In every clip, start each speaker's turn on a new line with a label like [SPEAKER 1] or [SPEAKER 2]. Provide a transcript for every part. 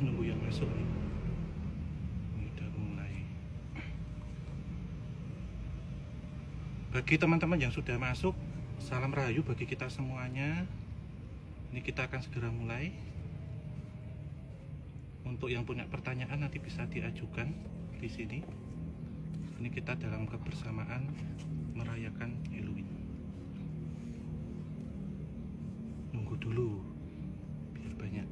[SPEAKER 1] nunggu yang masuk nih. Ini udah mulai. Bagi teman-teman yang sudah masuk, salam rahayu bagi kita semuanya. Ini kita akan segera mulai. Untuk yang punya pertanyaan nanti bisa diajukan di sini. Ini kita dalam kebersamaan merayakan Halloween. Nunggu dulu biar banyak.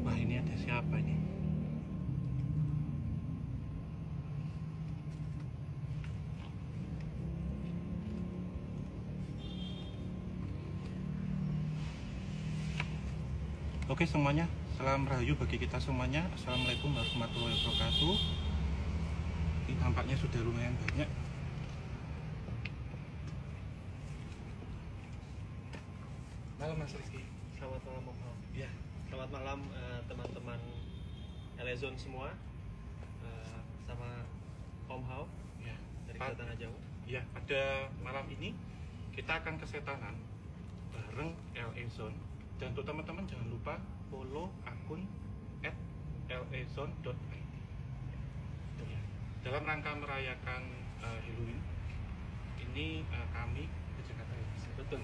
[SPEAKER 1] Wah, ini ada siapa ini? Oke semuanya, salam rahayu bagi kita semuanya. Assalamualaikum warahmatullahi wabarakatuh. Ini tampaknya sudah lumayan banyak. Malam Mas Rizky.
[SPEAKER 2] Selamat malam Om Hao.
[SPEAKER 1] Ya,
[SPEAKER 2] Selamat malam teman-teman Elezon semua, sama Om Hao
[SPEAKER 1] ya.
[SPEAKER 2] dari
[SPEAKER 1] Pak,
[SPEAKER 2] Tanah Jawa.
[SPEAKER 1] ya, pada malam ini kita akan kesetanan bareng LA Zone. Dan untuk teman-teman jangan lupa follow akun @lazone.id. Ya. Dalam rangka merayakan Halloween ini kami ke Jakarta ya.
[SPEAKER 2] Betul.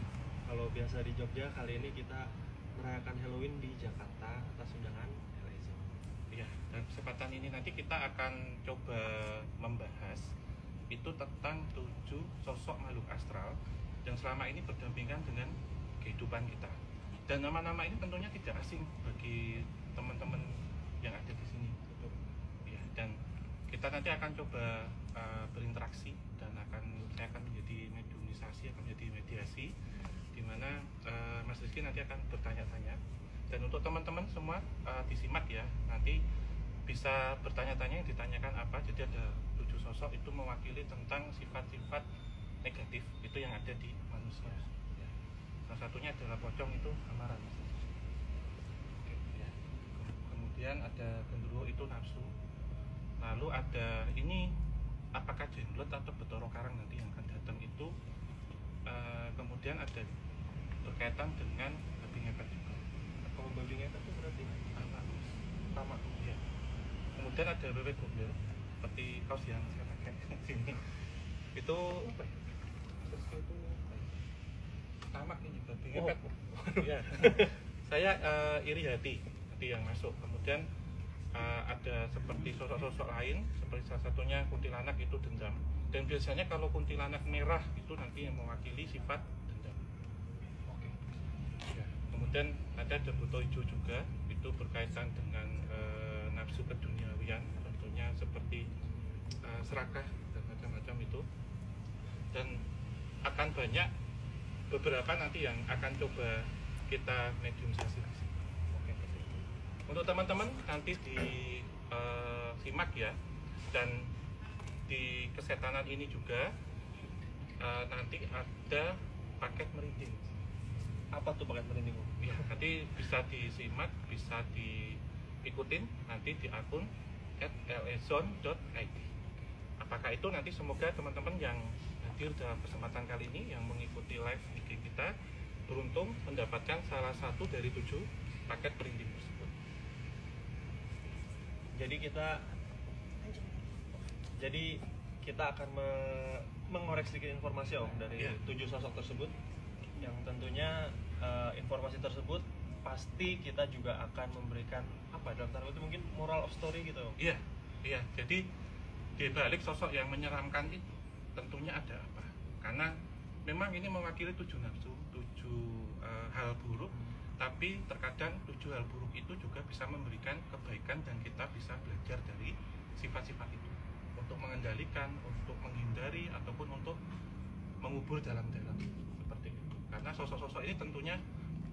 [SPEAKER 2] Kalau biasa di Jogja, kali ini kita merayakan Halloween di Jakarta atas undangan Elezon.
[SPEAKER 1] Ya, dan kesempatan ini nanti kita akan coba membahas itu tentang 7 sosok makhluk astral yang selama ini berdampingan dengan kehidupan kita. Dan nama-nama ini tentunya tidak asing bagi teman-teman yang ada di sini. Ya, dan kita nanti akan coba berinteraksi dan saya akan menjadi mediumisasi, akan menjadi mediasi, di mana Mas Rizky nanti akan bertanya-tanya. Dan untuk teman-teman semua disimak ya, nanti bisa bertanya-tanya yang ditanyakan apa. Jadi ada 7 sosok itu mewakili tentang sifat-sifat negatif itu yang ada di manusia. Ya. Salah satunya adalah pocong, itu amarah. Oke, ya. Kemudian ada genderuwo, itu nafsu. Lalu ada ini apakah jenglot atau betoro karang nanti yang akan datang itu. Kemudian ada berkaitan dengan babi ngepet juga.
[SPEAKER 2] Kalau babi ngepet itu berarti
[SPEAKER 1] Sama ya. Kemudian ada wewe gombel seperti kaos yang saya pakai sini. Itu apa ya? Itu tamak ini babi ngepet. Ya. Saya iri hati yang masuk. Kemudian ada seperti sosok-sosok lain, seperti salah satunya kuntilanak, itu dendam. Dan biasanya kalau kuntilanak merah itu nanti yang mewakili sifat dendam. Oke. Ya. Kemudian ada buto hijau juga, itu berkaitan dengan nafsu keduniawian, tentunya seperti serakah dan macam-macam itu. Dan akan banyak beberapa nanti yang akan coba kita mediumisasi. Oke. Untuk teman-teman nanti disimak ya, dan di kesetanan ini juga nanti ada paket merinding.
[SPEAKER 2] apa tuh paket merinding?
[SPEAKER 1] Ya, nanti bisa disimak, bisa diikutin nanti di akun @lazone.id. Apakah itu nanti semoga teman-teman yang hadir dalam kesempatan kali ini yang mengikuti live IG kita beruntung mendapatkan salah satu dari 7 paket merinding tersebut.
[SPEAKER 2] Jadi kita akan mengorek sedikit informasi Om dari 7 sosok tersebut, yang tentunya informasi tersebut pasti kita juga akan memberikan apa dalam tanda itu mungkin moral of story gitu.
[SPEAKER 1] Iya. Jadi di balik sosok yang menyeramkan itu tentunya ada apa? Karena memang ini mewakili 7 nafsu, 7 hal buruk, tapi terkadang 7 hal buruk itu juga bisa memberikan kebaikan dan kita bisa belajar dari sifat-sifat itu untuk mengendalikan, untuk menghindari ataupun untuk mengubur dalam-dalam seperti itu. Karena sosok-sosok ini tentunya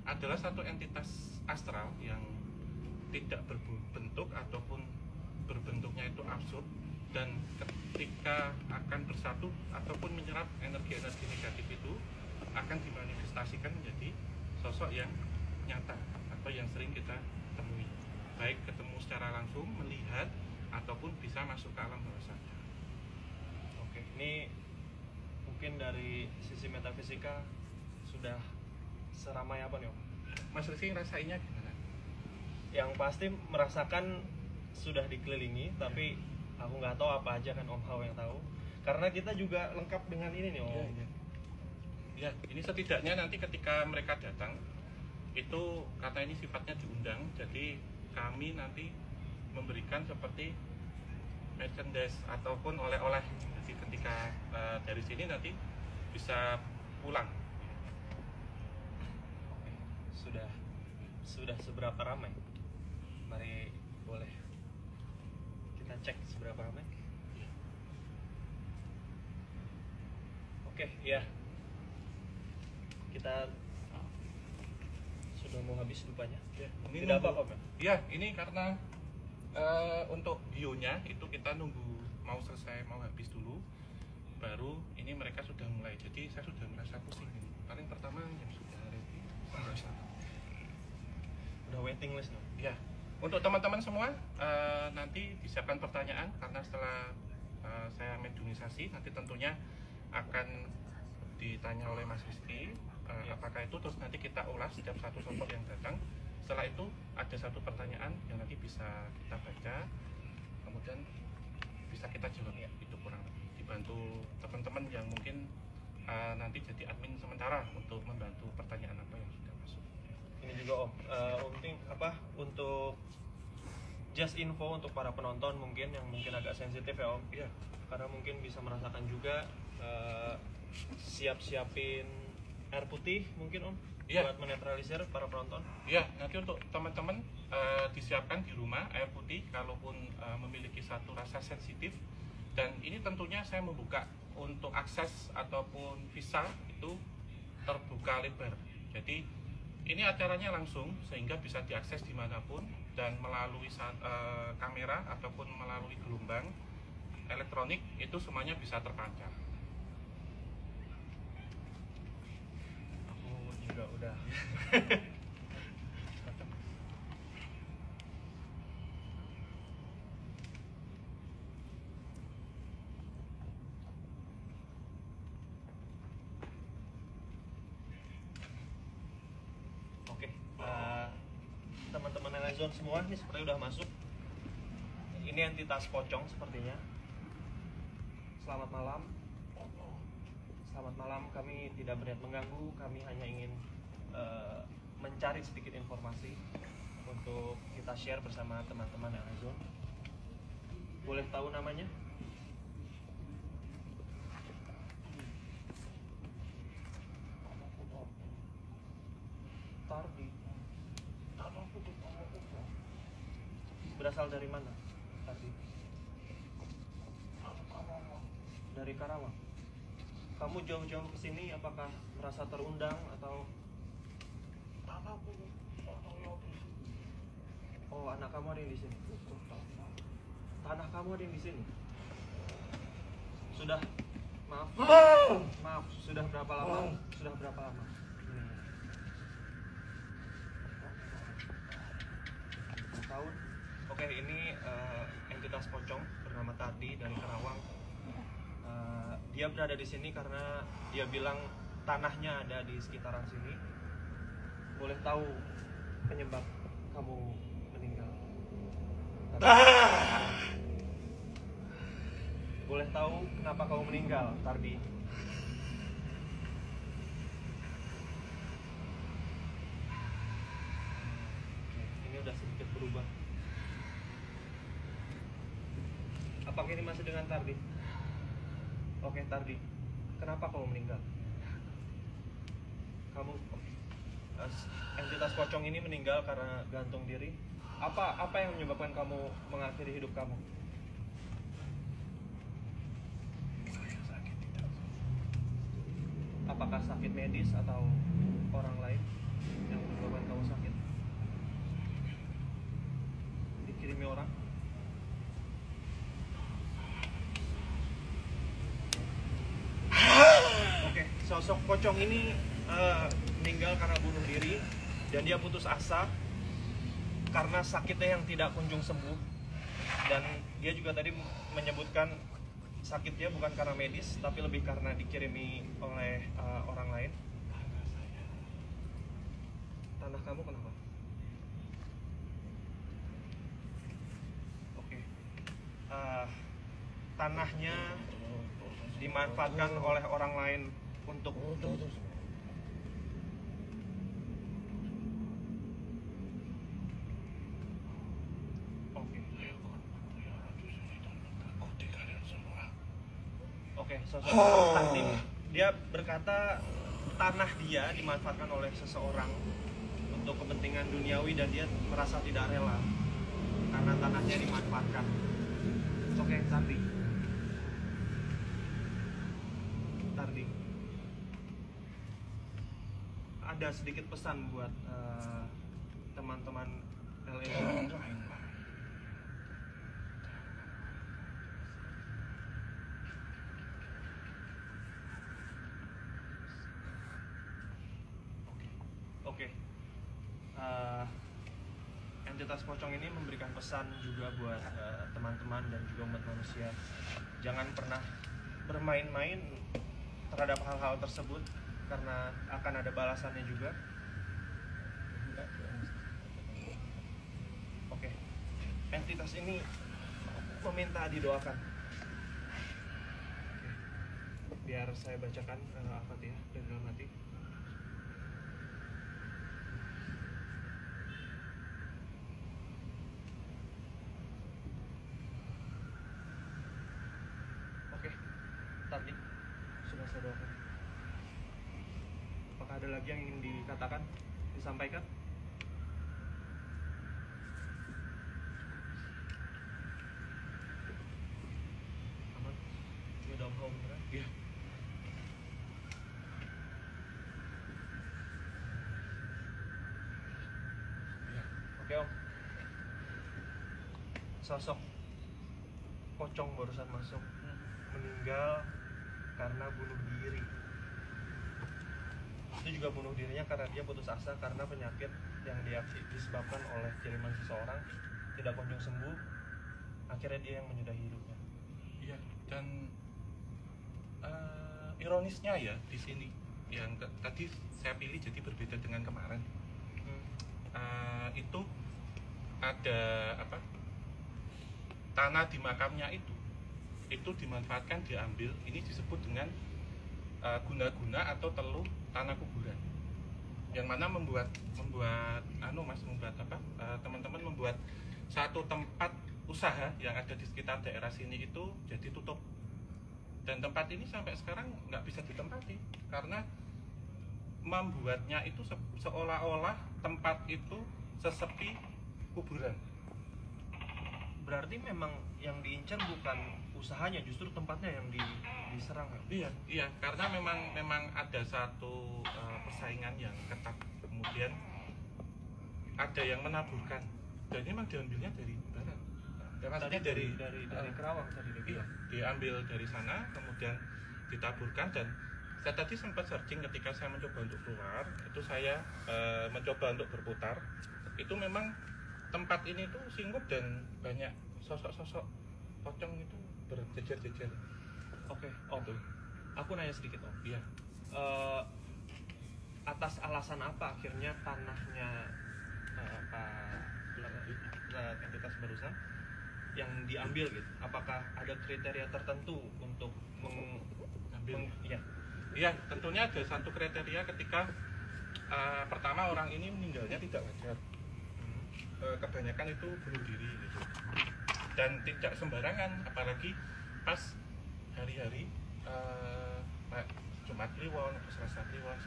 [SPEAKER 1] adalah satu entitas astral yang tidak berbentuk ataupun berbentuknya itu absurd, dan ketika akan bersatu ataupun menyerap energi-energi negatif itu akan dimanifestasikan menjadi sosok yang nyata atau yang sering kita temui, baik ketemu secara langsung, melihat, ataupun bisa masuk ke alam bawah sadar.
[SPEAKER 2] Oke, ini mungkin dari sisi metafisika sudah seramai apa nih Om?
[SPEAKER 1] Mas Rizky ngerasainnya gimana?
[SPEAKER 2] Yang pasti merasakan sudah dikelilingi, tapi aku nggak tahu apa aja kan Om Hao yang tahu. Karena kita juga lengkap dengan ini nih Om.
[SPEAKER 1] Ya, ini setidaknya nanti ketika mereka datang itu karena ini sifatnya diundang, jadi kami nanti memberikan seperti merchandise ataupun oleh-oleh. Jadi ketika dari sini nanti bisa pulang.
[SPEAKER 2] Sudah seberapa ramai? Mari boleh kita cek seberapa ramai. Oke, ya. Kita sudah mau habis lupanya.
[SPEAKER 1] Ya, ini
[SPEAKER 2] tidak apa-apa, Pak.
[SPEAKER 1] Ya, ini karena untuk bionya itu kita nunggu mau selesai, mau habis dulu, baru ini mereka sudah mulai. Jadi saya sudah merasa pusing ini. Paling pertama yang sudah ready,
[SPEAKER 2] udah waiting list no?
[SPEAKER 1] Ya, untuk teman-teman semua nanti disiapkan pertanyaan karena setelah saya mediumisasi nanti tentunya akan ditanya oleh Mas Rizky apakah itu, terus nanti kita ulas setiap satu sosok yang datang. Setelah itu ada satu pertanyaan yang nanti bisa kita baca, kemudian bisa kita jawab ya, itu kurang lebih dibantu teman-teman yang mungkin nanti jadi admin sementara untuk membantu pertanyaan apa yang sudah masuk.
[SPEAKER 2] Ini juga Om, untuk just info untuk para penonton mungkin yang mungkin agak sensitif ya Om.
[SPEAKER 1] Iya.
[SPEAKER 2] Karena mungkin bisa merasakan juga siap-siapin air putih mungkin Om. Iya. Buat menetralisir para penonton.
[SPEAKER 1] Iya, nanti untuk teman-teman disiapkan di rumah air putih kalaupun memiliki satu rasa sensitif, dan ini tentunya saya membuka untuk akses ataupun visa itu terbuka lebar. Jadi ini acaranya langsung sehingga bisa diakses dimanapun, dan melalui kamera ataupun melalui gelombang elektronik itu semuanya bisa terpancar.
[SPEAKER 2] Aku juga udah. Oke, teman-teman Elazon semua ini seperti udah masuk. Ini entitas pocong sepertinya. Selamat malam. Selamat malam, kami tidak berniat mengganggu, kami hanya ingin mencari sedikit informasi untuk kita share bersama teman-teman Elazon. Boleh tahu namanya? Tardi. Berasal dari mana? Tardi. Dari Karawang. Kamu jauh-jauh ke sini apakah merasa terundang atau? Oh, anak kamu ada yang di sini. Tanah kamu ada yang di sini. Sudah, maaf. Maaf, sudah berapa lama? Sudah berapa lama? Tahun. Oke, ini entitas pocong bernama Tardi dari Karawang. Dia berada di sini karena dia bilang tanahnya ada di sekitaran sini. Boleh tahu penyebab kamu meninggal? Boleh tahu kenapa kamu meninggal, Tardi? Ini udah sedikit berubah. Apakah ini masih dengan Tardi? Oke, Tardi, kenapa kamu meninggal? Kamu entitas pocong ini meninggal karena gantung diri. Apa yang menyebabkan kamu mengakhiri hidup kamu? Apakah sakit medis atau orang lain yang menyebabkan kamu sakit? Dikirimi orang? sosok pocong ini meninggal karena bunuh diri dan dia putus asa karena sakitnya yang tidak kunjung sembuh. Dan dia juga tadi menyebutkan sakitnya bukan karena medis tapi lebih karena dikirimi oleh orang lain. Tanah kamu kenapa? Oke. Tanahnya dimanfaatkan oleh orang lain untuk Oke, sosok Takdim dia berkata tanah dia dimanfaatkan oleh seseorang untuk kepentingan duniawi dan dia merasa tidak rela karena tanahnya dimanfaatkan. Oke, Tardi. Ada sedikit pesan buat teman-teman LSM. Oke. Entitas pocong ini memberikan pesan juga buat teman-teman dan juga umat manusia. Jangan pernah bermain-main terhadap hal-hal tersebut karena akan ada balasannya juga. Oke. Entitas ini meminta didoakan. Oke. Biar saya bacakan Al-Fatihah dan dalam hati. Tadi sudah saya doakan. Apakah ada lagi yang ingin dikatakan, disampaikan? Aman? Ini udah home kan? Iya. Oke Om. Sosok pocong barusan masuk meninggal karena bunuh diri. Itu juga bunuh dirinya karena dia putus asa karena penyakit yang disebabkan oleh kiriman seseorang tidak kunjung sembuh. Akhirnya dia yang menyudahi hidupnya.
[SPEAKER 1] Iya, dan ironisnya ya di sini yang tadi saya pilih jadi berbeda dengan kemarin. Itu ada apa? Tanah di makamnya itu dimanfaatkan, diambil. Ini disebut dengan guna-guna atau teluh tanah kuburan, yang mana membuat teman-teman membuat satu tempat usaha yang ada di sekitar daerah sini itu jadi tutup, dan tempat ini sampai sekarang nggak bisa ditempati karena membuatnya itu seolah-olah tempat itu sesepi kuburan.
[SPEAKER 2] Berarti memang yang diincar bukan usahanya, justru tempatnya yang diserang.
[SPEAKER 1] Iya, karena memang ada satu persaingan yang ketat. Kemudian ada yang menaburkan, dan ini memang diambilnya dari barat.
[SPEAKER 2] Maksudnya dari Kerawang tadi.
[SPEAKER 1] Iya, diambil dari sana, kemudian ditaburkan. Dan saya tadi sempat searching ketika saya mencoba untuk keluar, itu saya mencoba untuk berputar. Itu memang tempat ini tuh singgup dan banyak sosok-sosok pocong itu berjejer-jejer.
[SPEAKER 2] Oke, Om. Aku nanya sedikit, Om.
[SPEAKER 1] Iya.
[SPEAKER 2] Atas alasan apa akhirnya tanahnya entitas barusan yang diambil gitu? Apakah ada kriteria tertentu untuk mengambil?
[SPEAKER 1] Iya, tentunya ada satu kriteria ketika pertama orang ini meninggalnya tidak wajar. Kebanyakan itu bunuh diri gitu, dan tidak sembarangan, apalagi pas hari-hari Jumat Kliwon, Selasa Kliwon.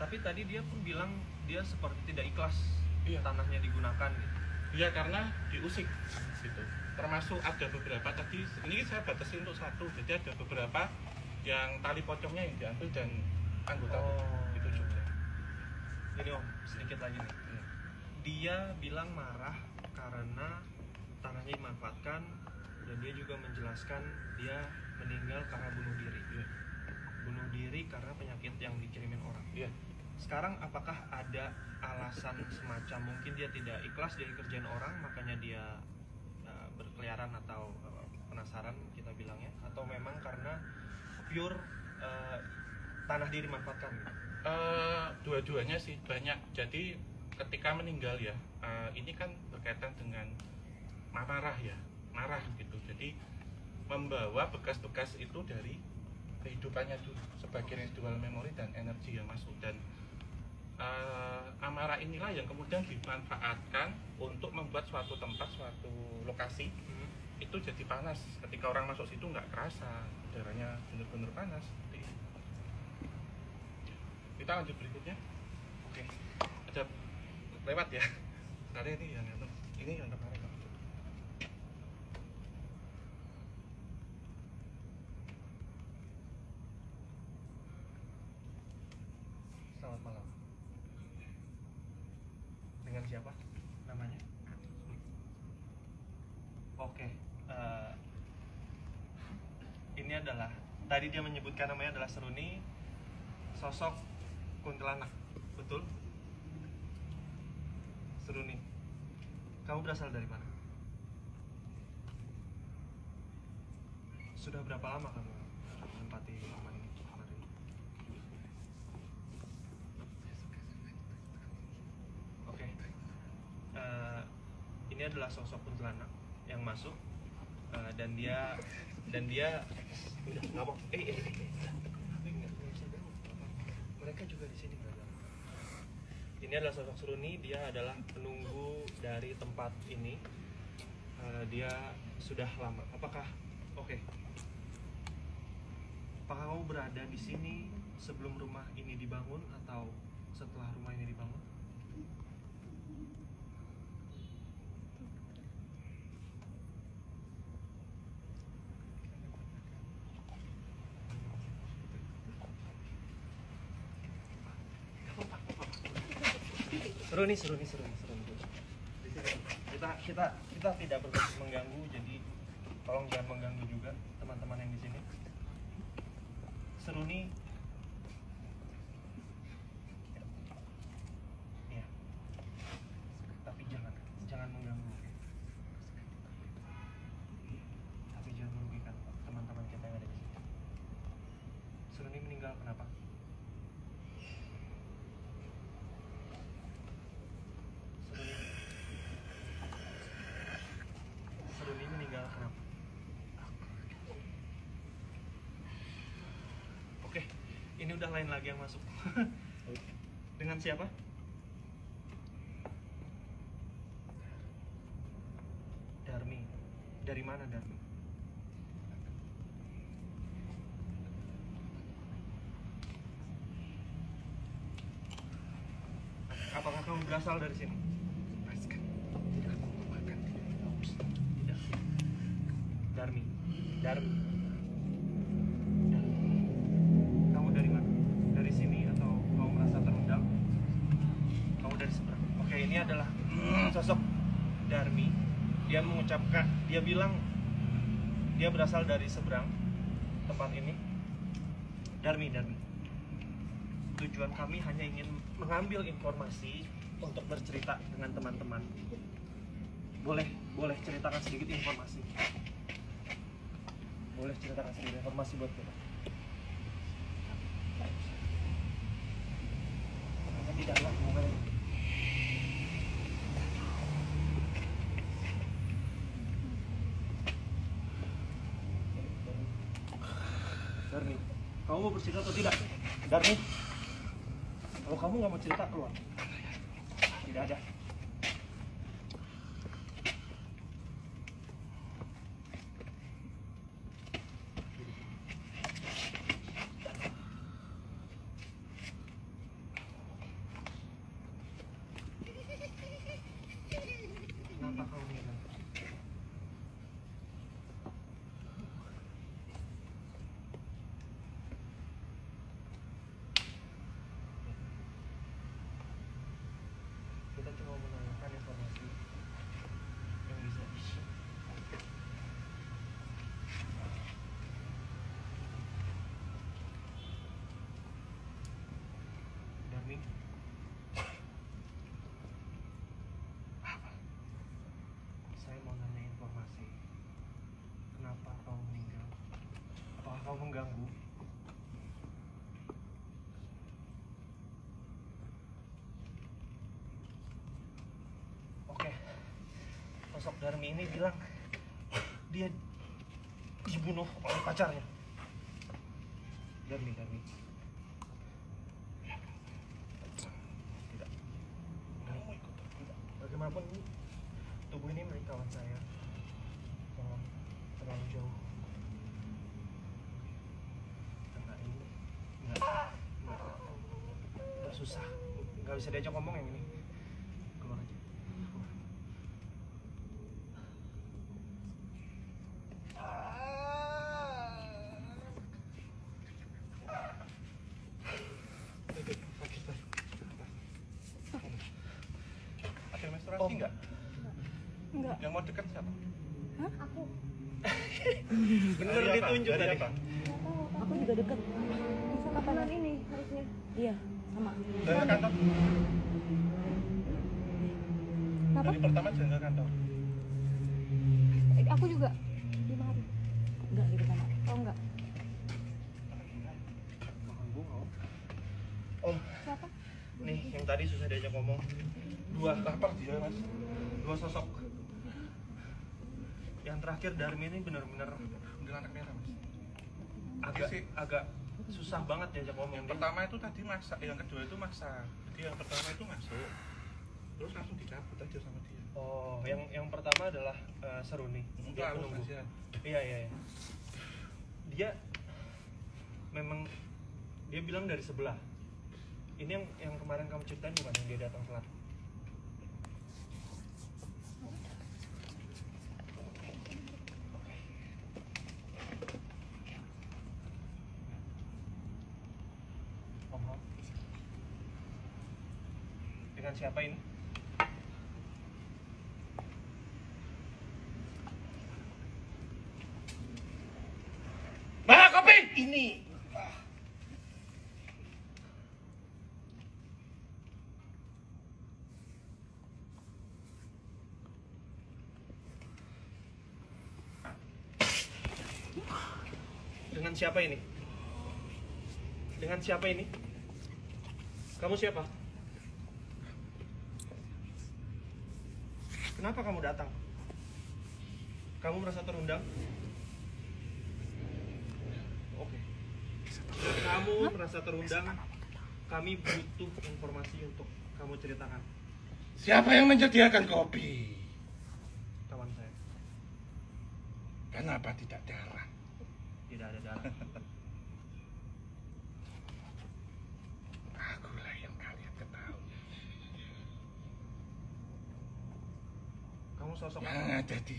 [SPEAKER 2] Tapi tadi dia pun bilang dia seperti tidak ikhlas tanahnya digunakan gitu.
[SPEAKER 1] Iya, karena diusik gitu. Termasuk ada beberapa tadi, ini saya batasi untuk satu, jadi ada beberapa yang tali pocongnya yang diambil dan anggota itu juga.
[SPEAKER 2] Jadi Om, sedikit lagi nih. Dia bilang marah karena tanahnya dimanfaatkan, dan dia juga menjelaskan dia meninggal karena bunuh diri. bunuh diri karena penyakit yang dikirimin orang.
[SPEAKER 1] Iya.
[SPEAKER 2] Sekarang apakah ada alasan semacam mungkin dia tidak ikhlas dia kerjain orang, makanya dia berkeliaran atau penasaran kita bilangnya, atau memang karena pure tanah dia dimanfaatkan gitu?
[SPEAKER 1] Dua-duanya sih banyak. Jadi ketika meninggal ya, ini kan berkaitan dengan marah ya, marah gitu. Jadi membawa bekas-bekas itu dari kehidupannya dulu sebagai residual memory dan energi yang masuk, dan amarah inilah yang kemudian dimanfaatkan untuk membuat suatu tempat, suatu lokasi itu jadi panas. Ketika orang masuk situ nggak kerasa udaranya benar-benar panas. Seperti itu. Kita lanjut berikutnya. Oke, ada lewat ya. Karena ini yang kemarin.
[SPEAKER 2] Selamat malam. Dengan siapa namanya? Oke, ini adalah tadi dia menyebutkan namanya adalah Seruni, sosok kuntilanak, betul? Seruni, kamu berasal dari mana? Sudah berapa lama kamu menempati rumah ini? Oke, ini adalah sosok kuntilanak yang masuk, dan dia udah ngomong, mereka juga di sini brother. Ini adalah sosok Seruni, dia adalah penunggu dari tempat ini. Dia sudah lama. Apakah kamu berada di sini sebelum rumah ini dibangun atau setelah rumah ini dibangun? Seruni. Kita tidak bermaksud mengganggu, jadi tolong jangan mengganggu juga teman-teman yang di sini. Seruni, ya, tapi jangan mengganggu, tapi jangan merugikan teman-teman kita yang ada di sini. Seruni meninggal kenapa? Seruni meninggal kenapa? Oke, ini udah lain lagi yang masuk. Dengan siapa? Darmi. Dari mana Darmi? Apakah kamu berasal dari sini? Tidak. Darmi. Kamu dari mana? Dari sini atau kamu merasa terundang? Kamu dari seberang. Oke, ini adalah sosok Darmi. Dia bilang dia berasal dari seberang tempat ini. Darmi. Tujuan kami hanya ingin mengambil informasi untuk bercerita dengan teman-teman. Boleh ceritakan sedikit informasi. Boleh ceritakan sedikit informasi buat kita. Tidaklah hubungannya. Darmi, kamu mau bercerita atau tidak? Darmi, kalau kamu nggak mau cerita, keluar. Tidak ada. Kenapa kamu meninggal? Kita cuma menanyakan informasi yang bisa kau mengganggu. Oke, sosok Darmi ini bilang dia dibunuh oleh pacarnya. Darmi. Tidak. Bagaimanapun ini, tubuh ini milik kawan saya. Jangan terlalu jauh. Karena ini nggak susah, nggak bisa diajak ngomong yang ini. Keluar aja.
[SPEAKER 1] Ada menstruasi nggak?
[SPEAKER 3] Enggak.
[SPEAKER 1] Yang mau deket siapa?
[SPEAKER 3] Hah? Aku.
[SPEAKER 2] Bener
[SPEAKER 1] Dari apa?
[SPEAKER 2] ditunjuk
[SPEAKER 1] Dari
[SPEAKER 2] tadi.
[SPEAKER 1] apa?
[SPEAKER 3] Aku juga deket. Bisa kapan ini harusnya? Iya, sama.
[SPEAKER 1] Dari kantor.
[SPEAKER 3] Kenapa?
[SPEAKER 1] Dari pertama jalan ke kantor.
[SPEAKER 3] Aku juga 5 hari. Enggak di pertama. Oh enggak.
[SPEAKER 2] Om,
[SPEAKER 3] Siapa?
[SPEAKER 2] nih yang tadi susah diajak ngomong.
[SPEAKER 1] Lapar dia mas.
[SPEAKER 2] Dua sosok. Yang terakhir Darmi ini benar-benar
[SPEAKER 1] Udah anak merah mas.
[SPEAKER 2] agak susah banget diajak ngomong.
[SPEAKER 1] Yang pertama itu tadi masak, yang kedua itu masak. Jadi yang pertama itu masuk, terus langsung dicabut aja sama dia.
[SPEAKER 2] Oh, yang pertama adalah Seruni.
[SPEAKER 1] Itu
[SPEAKER 2] Dia
[SPEAKER 1] halus
[SPEAKER 2] penunggu.
[SPEAKER 1] mas ya.
[SPEAKER 2] Iya. Dia memang dia bilang dari sebelah. Ini yang kemarin kamu ceritain bukan yang dia datang telat. Dengan siapa ini?
[SPEAKER 1] Bah, kopi!
[SPEAKER 2] Ini. Dengan siapa ini? Dengan siapa ini? Kamu siapa? Kenapa kamu datang? Kamu merasa terundang? Oke. Kamu merasa terundang? Kami butuh informasi untuk kamu ceritakan.
[SPEAKER 1] Siapa yang menyediakan kopi?
[SPEAKER 2] Kawan saya.
[SPEAKER 1] Kenapa tidak darah?
[SPEAKER 2] Tidak ada darah.
[SPEAKER 1] Akulah yang kalian ketahui.
[SPEAKER 2] Kamu sosok
[SPEAKER 1] Yang
[SPEAKER 2] apa?
[SPEAKER 1] ada di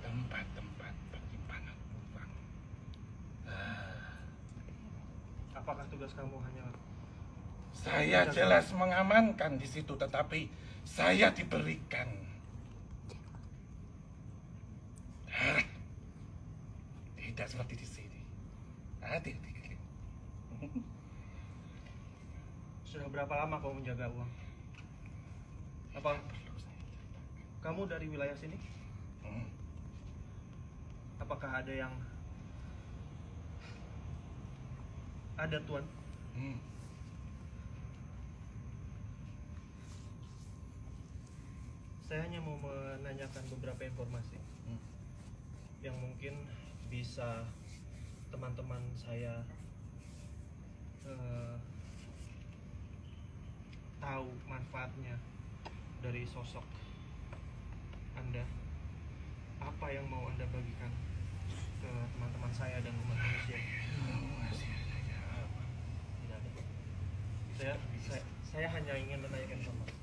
[SPEAKER 1] tempat-tempat penyimpanan uang.
[SPEAKER 2] Apakah tugas kamu hanya
[SPEAKER 1] Saya jelas mengamankan di situ, tetapi saya diberikan tidak seperti di sini. Hati-hati.
[SPEAKER 2] sudah berapa lama kamu menjaga uang? Apa kamu dari wilayah sini? Apakah ada yang ada tuan? Saya hanya mau menanyakan beberapa informasi yang mungkin bisa teman-teman saya tahu manfaatnya dari sosok Anda. Apa yang mau Anda bagikan ke teman-teman saya dan umat manusia? Tidak ada. Saya hanya ingin menanyakan informasi.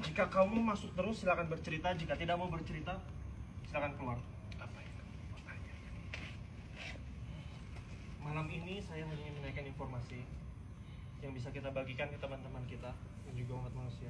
[SPEAKER 2] Jika kamu masuk terus silakan bercerita, jika tidak mau bercerita silakan keluar.
[SPEAKER 1] Apa yang kamu mau tanya?
[SPEAKER 2] Malam ini saya hanya ingin menaikkan informasi yang bisa kita bagikan ke teman-teman kita dan juga umat manusia.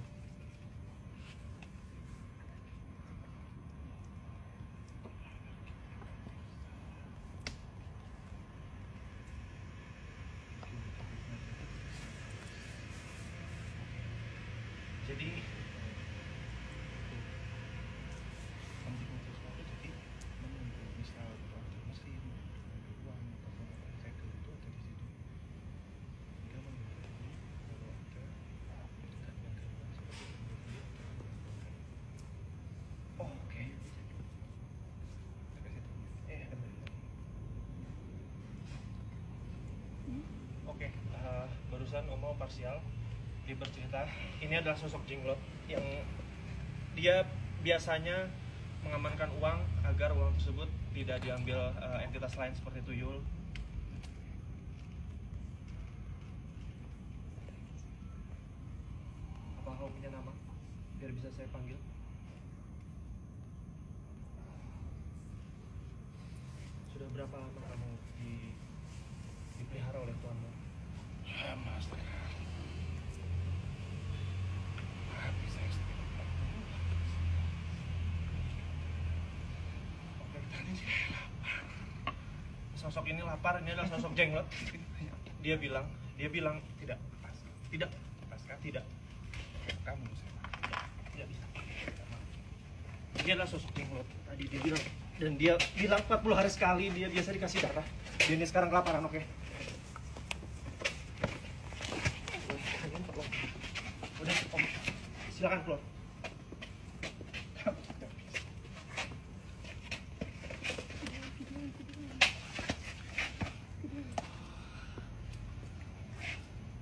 [SPEAKER 2] parsial. Dia bercerita, ini adalah sosok Jenglot yang dia biasanya mengamankan uang agar uang tersebut tidak diambil entitas lain seperti tuyul. Apa kau punya nama biar bisa saya panggil? Sudah berapa lama kamu dipelihara oleh tuanmu?
[SPEAKER 1] Lama sekali. Habis saya
[SPEAKER 2] Sosok ini lapar, ini adalah sosok Jenglot. Dia bilang tidak, tidak, tidak.
[SPEAKER 1] kamu
[SPEAKER 2] Tidak bisa. Dia adalah sosok Jenglot. Tadi dia bilang, dan dia bilang 40 hari sekali dia biasa dikasih darah. Dia ini sekarang kelaparan, oke? Udah, om, silakan keluar.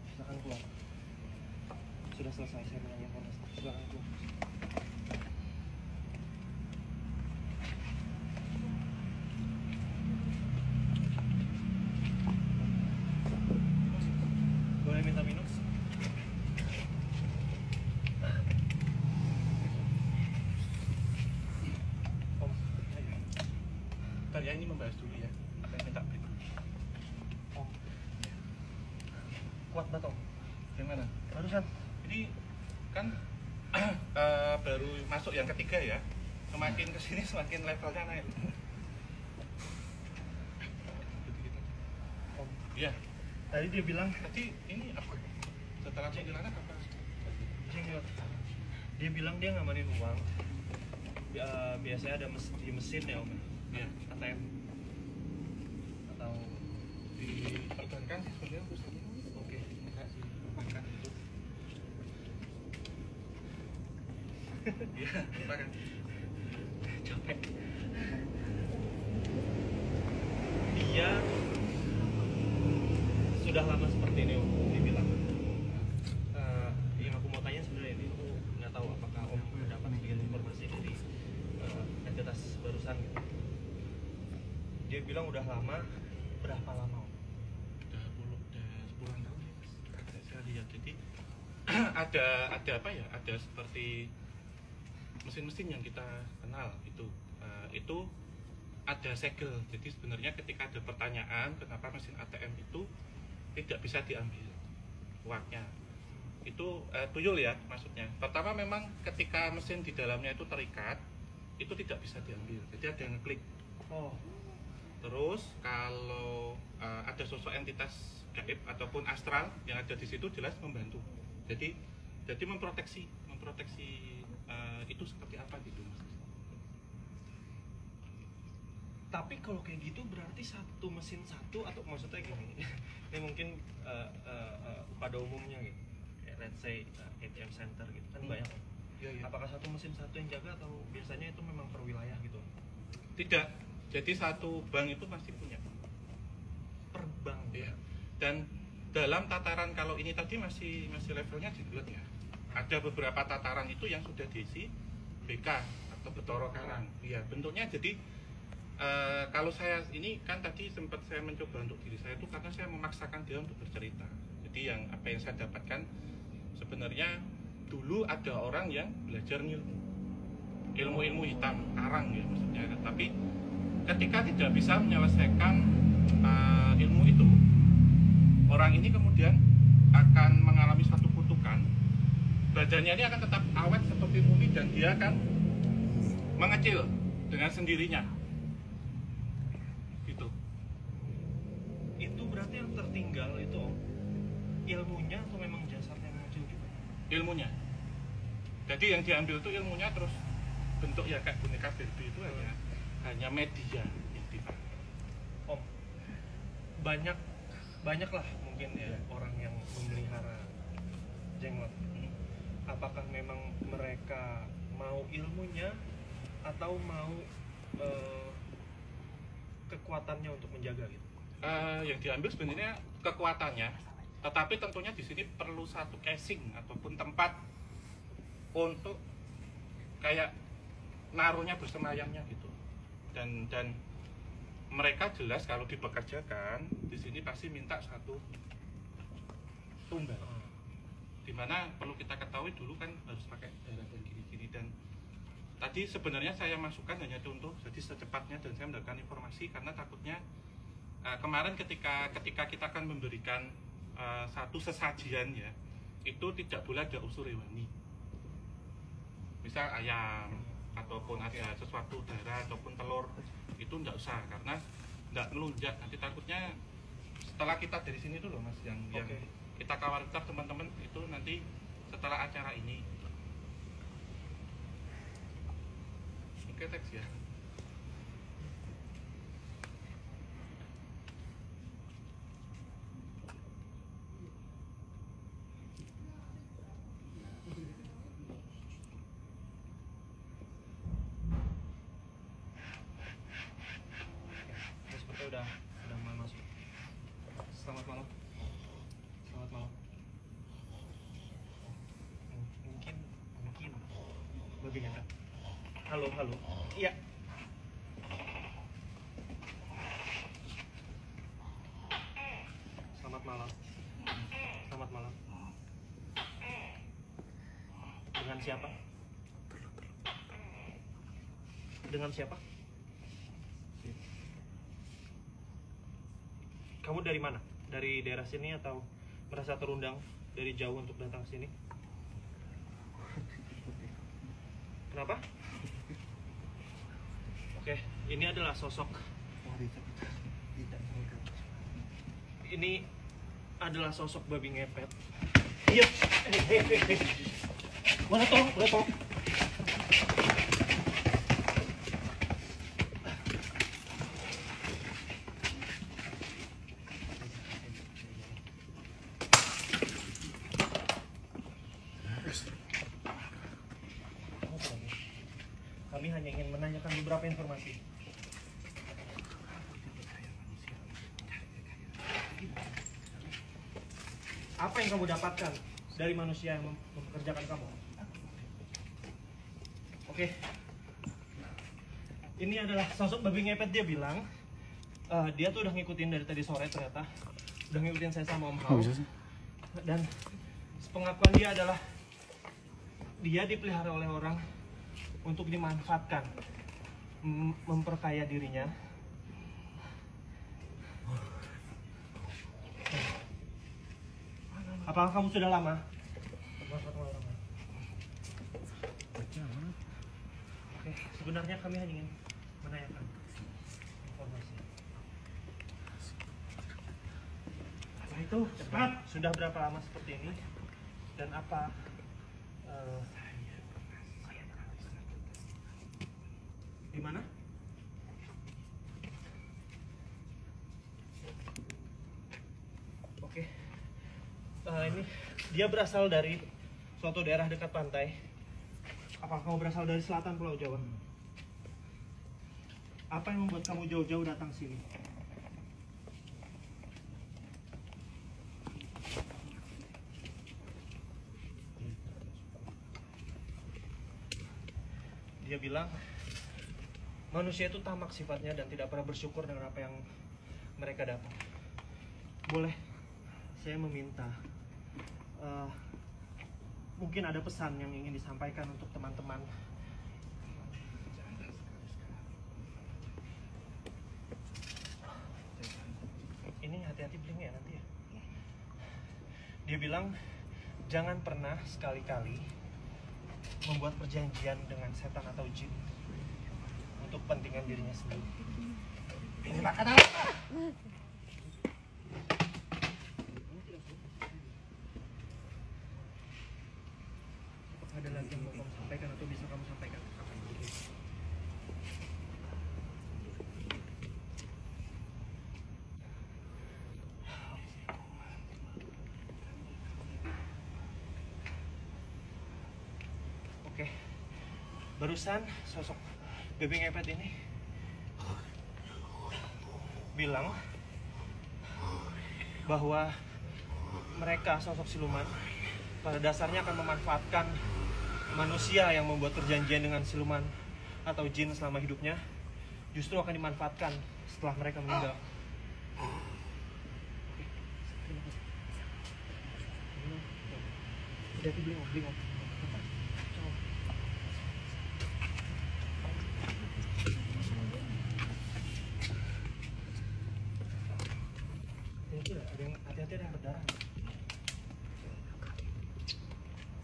[SPEAKER 2] Silakan keluar. Sudah selesai saya menanya informasi. Silakan keluar. Boleh minta minum? Om, ayo.
[SPEAKER 1] Bentar ya, ini membahas dulu ya. Apa yang minta break?
[SPEAKER 2] Om. Kuat banget, Om.
[SPEAKER 1] Gimana?
[SPEAKER 2] Barusan.
[SPEAKER 1] Jadi kan baru masuk yang ketiga ya. Semakin kesini semakin levelnya naik.
[SPEAKER 2] Om.
[SPEAKER 1] Iya.
[SPEAKER 2] Tadi dia bilang
[SPEAKER 1] Tadi ini apa? Setelah cengkilanan apa?
[SPEAKER 2] Jenglot. Dia bilang dia ngamanin uang. Biasanya ada di mesin ya, Om.
[SPEAKER 1] Iya.
[SPEAKER 2] ATM. Atau
[SPEAKER 1] Di perbankan sih sebenarnya urusannya.
[SPEAKER 2] oke.
[SPEAKER 1] Enggak sih, perbankan itu. Iya, perbankan.
[SPEAKER 2] Capek. Dia sudah lama seperti ini, Om. Dia bilang. Yang aku mau tanya sebenarnya ini, aku nggak tahu apakah Om mendapat sedikit informasi dari entitas barusan gitu. Dia bilang udah lama. Berapa lama, Om?
[SPEAKER 1] Udah 10-an tahun ya, Mas. Saya lihat. Jadi ada apa ya? Ada seperti mesin-mesin yang kita kenal itu ada segel. Jadi sebenarnya ketika ada pertanyaan kenapa mesin ATM itu tidak bisa diambil uangnya, itu tuyul ya maksudnya. Pertama memang ketika mesin di dalamnya itu terikat, itu tidak bisa diambil. Jadi ada yang ngeklik.
[SPEAKER 2] Oh,
[SPEAKER 1] Terus kalau ada sosok entitas gaib ataupun astral yang ada di situ jelas membantu. Jadi memproteksi itu seperti apa gitu, Mas.
[SPEAKER 2] tapi kalau kayak gitu berarti satu mesin satu, atau maksudnya gini, ini mungkin pada umumnya gitu, let's say ATM center gitu kan banyak.
[SPEAKER 1] Iya.
[SPEAKER 2] Apakah satu mesin satu yang jaga atau biasanya itu memang per wilayah gitu?
[SPEAKER 1] Tidak. Jadi satu bank itu pasti punya.
[SPEAKER 2] Per bank.
[SPEAKER 1] Iya. Dan dalam tataran kalau ini tadi masih levelnya Jenglot ya. Ada beberapa tataran itu yang sudah diisi BK atau Betoro Karang. Iya, bentuknya jadi kalau saya ini kan tadi sempat saya mencoba untuk diri saya itu karena saya memaksakan dia untuk bercerita. Jadi yang apa yang saya dapatkan sebenarnya dulu ada orang yang belajar ilmu hitam karang ya maksudnya. Tapi ketika tidak bisa menyelesaikan ilmu itu, orang ini kemudian akan mengalami satu kutukan. Badannya ini akan tetap awet seperti mumi dan dia akan mengecil dengan sendirinya. Gitu.
[SPEAKER 2] Itu berarti yang tertinggal itu ilmunya atau memang jasadnya mengecil juga?
[SPEAKER 1] Ilmunya. Jadi yang diambil itu ilmunya, terus bentuk ya kayak boneka Barbie itu hanya media yang dipakai.
[SPEAKER 2] Om, banyak lah mungkin ya orang yang memelihara Jenglot. Apakah memang mereka mau ilmunya atau mau kekuatannya untuk menjaga gitu?
[SPEAKER 1] Yang diambil sebenarnya kekuatannya, Tetapi tentunya di sini perlu satu casing ataupun tempat untuk kayak naruhnya bersemayamnya gitu. Dan mereka jelas kalau dipekerjakan di sini pasti minta satu tumbal. Dimana perlu kita ketahui dulu kan harus pakai daratan gini-gini. Dan tadi sebenarnya saya masukkan hanya contoh, jadi secepatnya dan saya mendapatkan informasi karena takutnya kemarin ketika kita akan memberikan satu sesajian ya, itu tidak boleh ada unsur hewani, misal ayam ataupun ada sesuatu darah ataupun telur, itu tidak usah karena tidak melunjak. Nanti takutnya setelah kita dari sini dulu mas, yang kita khawatir teman-teman itu nanti setelah acara ini. Oke, teks ya.
[SPEAKER 2] Seperti udah mau masuk. Selamat malam. Selamat malam. Mungkin bagaimana? Halo. Iya. Selamat malam. Dengan siapa? Kamu dari mana? Dari daerah sini atau merasa terundang dari jauh untuk datang ke sini? Kenapa? Oke, ini adalah sosok. Ini adalah sosok babi ngepet. Iya. Boleh tolong. Kami hanya ingin menanyakan beberapa informasi. Apa yang kamu dapatkan dari manusia yang mempekerjakan kamu? Oke. Ini adalah sosok babi ngepet. Dia bilang dia tuh udah ngikutin dari tadi sore, ternyata udah ngikutin saya sama Om Hao. Dan pengakuan dia adalah dia dipelihara oleh orang untuk dimanfaatkan, memperkaya dirinya. Apakah kamu sudah lama? Oke, sebenarnya kami hanya ingin menanyakan informasi. Apa itu? Cepat. Sudah berapa lama seperti ini? Dan apa? Di mana? Oke. Ini dia berasal dari suatu daerah dekat pantai. Apakah kamu berasal dari selatan Pulau Jawa? Apa yang membuat kamu jauh-jauh datang sini? Dia bilang manusia itu tamak sifatnya dan tidak pernah bersyukur dengan apa yang mereka dapat. Boleh saya meminta, mungkin ada pesan yang ingin disampaikan untuk teman-teman. Ini hati-hati bling ya nanti ya. Dia bilang jangan pernah sekali-kali membuat perjanjian dengan setan atau jin untuk kepentingan dirinya sendiri. Ini makan apa? Ada lagi yang mau kamu sampaikan atau bisa kamu sampaikan? Oke. Barusan sosok babi ngepet ini bilang bahwa mereka sosok siluman pada dasarnya akan memanfaatkan manusia yang membuat perjanjian dengan siluman atau jin selama hidupnya, justru akan dimanfaatkan setelah mereka meninggal. Hati-hati, beli om. Hati-hati ada yang berdarah.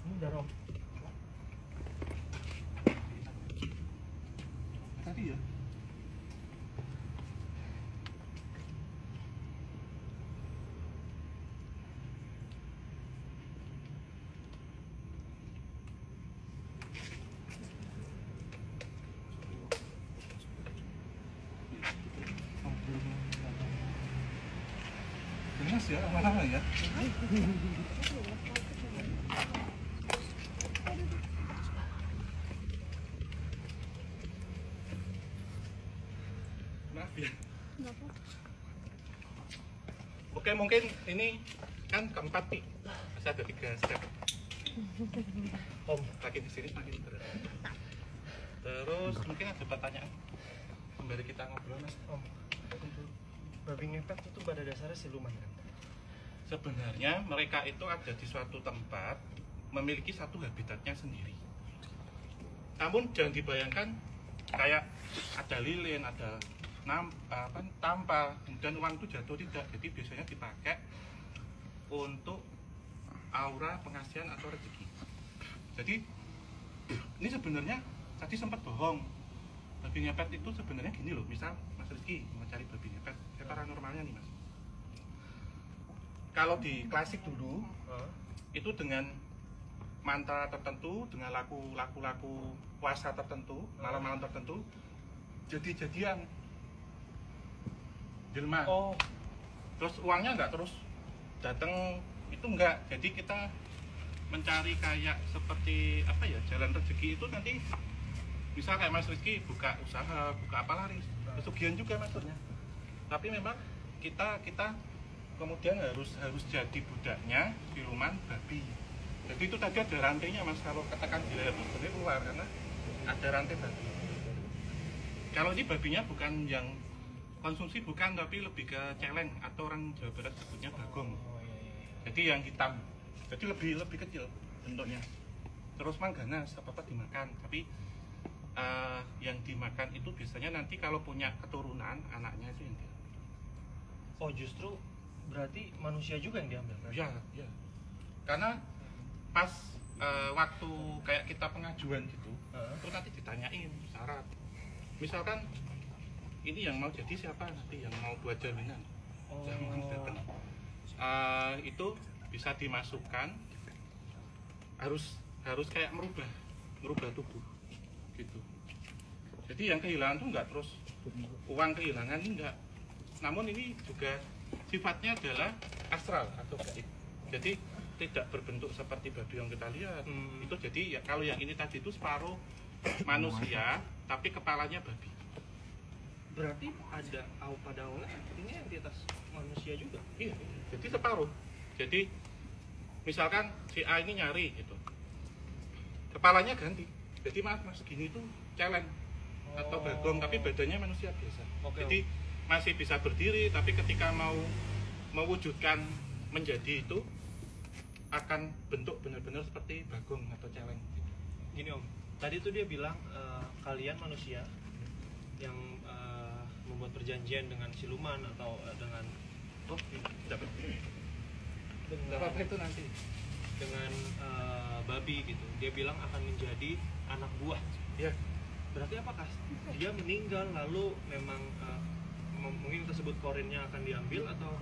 [SPEAKER 2] Ini darah om.
[SPEAKER 1] Tadi ya. Gemes ya, lama-lama ya. Maaf ya. Oke, mungkin ini kan keempat nih. Masih ada 3 step. Om, makin di sini makin berat. Terus mungkin ada pertanyaan sembari kita ngobrol, Mas.
[SPEAKER 2] Om, babi ngepet itu pada dasarnya siluman kan?
[SPEAKER 1] Sebenarnya mereka itu ada di suatu tempat, memiliki satu habitatnya sendiri. Namun jangan dibayangkan kayak ada lilin, ada tampa, dan uang itu jatuh, tidak. Jadi biasanya dipakai untuk aura pengasihan atau rezeki. Jadi ini sebenarnya tadi sempat bohong. Babi ngepet itu sebenarnya gini loh. Misal Mas Rizky mau cari babi ngepet, paranormalnya nih Mas. Kalau di klasik dulu itu dengan mantra tertentu, dengan laku puasa tertentu, malam-malam tertentu, jadi-jadian jelma.
[SPEAKER 2] Oh,
[SPEAKER 1] Terus uangnya nggak terus datang, itu enggak. Jadi kita mencari kayak seperti apa ya, jalan rezeki itu nanti misal kayak Mas Rizky buka usaha, buka apa laris, pesugihan juga maksudnya. Tapi memang kita kemudian harus jadi budaknya siluman babi. Jadi itu tadi ada rantainya Mas, kalau katakan di leher itu keluar karena ada rantai babi. Kalau ini babinya bukan yang konsumsi, bukan, tapi lebih ke celeng atau orang Jawa Barat sebutnya bagong. Jadi yang hitam, jadi lebih kecil bentuknya. Terus ganas apa dimakan, tapi yang dimakan itu biasanya nanti kalau punya keturunan anaknya itu yang diambil.
[SPEAKER 2] oh justru berarti manusia juga yang diambil kan?
[SPEAKER 1] Ya. Karena pas waktu kayak kita pengajuan gitu, itu nanti ditanyain syarat. Misalkan ini yang mau jadi siapa, nanti yang mau buat jaminan. Jangan datang. Itu bisa dimasukkan, harus kayak merubah tubuh gitu. Jadi yang kehilangan tuh enggak terus uang kehilangan, enggak. Namun ini juga sifatnya adalah astral atau gaib. Jadi tidak berbentuk seperti babi yang kita lihat. Itu jadi ya, kalau yang ini tadi itu separuh manusia tapi kepalanya babi.
[SPEAKER 2] Berarti ada pada awalnya ini yang di atas manusia juga.
[SPEAKER 1] Iya, jadi separuh. Jadi misalkan si A ini nyari gitu, kepalanya ganti. Jadi mas gini itu celeng atau bagong, tapi badannya manusia biasa. Jadi masih bisa berdiri, tapi ketika mau mewujudkan menjadi itu akan bentuk benar-benar seperti bagong atau celeng.
[SPEAKER 2] Gini om, tadi tuh dia bilang kalian manusia yang membuat perjanjian dengan siluman atau dengan
[SPEAKER 1] apa itu nanti
[SPEAKER 2] dengan babi gitu. Dia bilang akan menjadi anak buah.
[SPEAKER 1] ya.
[SPEAKER 2] Berarti apakah dia meninggal lalu memang mungkin tersebut korinnya akan diambil atau?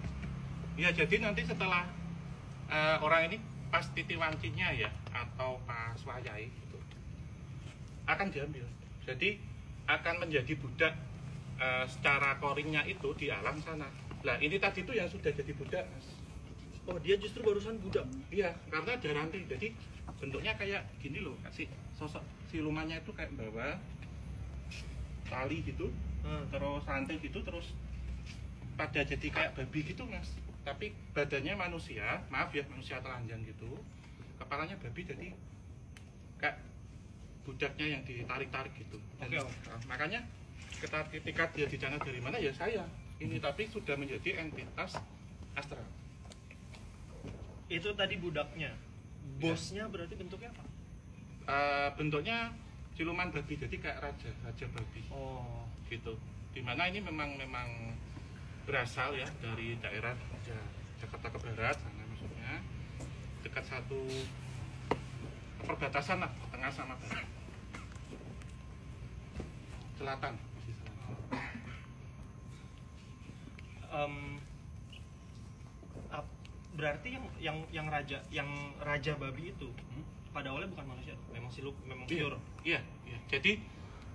[SPEAKER 1] Ya, jadi nanti setelah orang ini pas titi wancinya ya atau pas wayai itu akan diambil. Jadi akan menjadi budak secara korinnya itu di alam sana. Nah ini tadi itu yang sudah jadi budak, Mas.
[SPEAKER 2] Oh dia justru barusan budak.
[SPEAKER 1] Iya, karena ada rantai. Jadi bentuknya kayak gini loh, kasih sosok silumannya itu kayak bawa tali gitu, terus rantai gitu, terus pada jadi kayak babi gitu, Mas. tapi badannya manusia, maaf ya, manusia telanjang gitu, kepalanya babi, jadi kayak budaknya yang ditarik-tarik gitu. Dan, makanya ketika dia dicana dari mana ya saya ini, tapi sudah menjadi entitas astral.
[SPEAKER 2] Itu tadi budaknya, bosnya berarti bentuknya apa?
[SPEAKER 1] Bentuknya siluman babi, jadi kayak raja babi.
[SPEAKER 2] Oh,
[SPEAKER 1] gitu. Dimana ini memang berasal ya dari daerah Jakarta ke barat sana, maksudnya dekat satu perbatasan lah, tengah sama barat, selatan.
[SPEAKER 2] Berarti yang raja babi itu pada awalnya bukan manusia, memang pure.
[SPEAKER 1] Iya. Jadi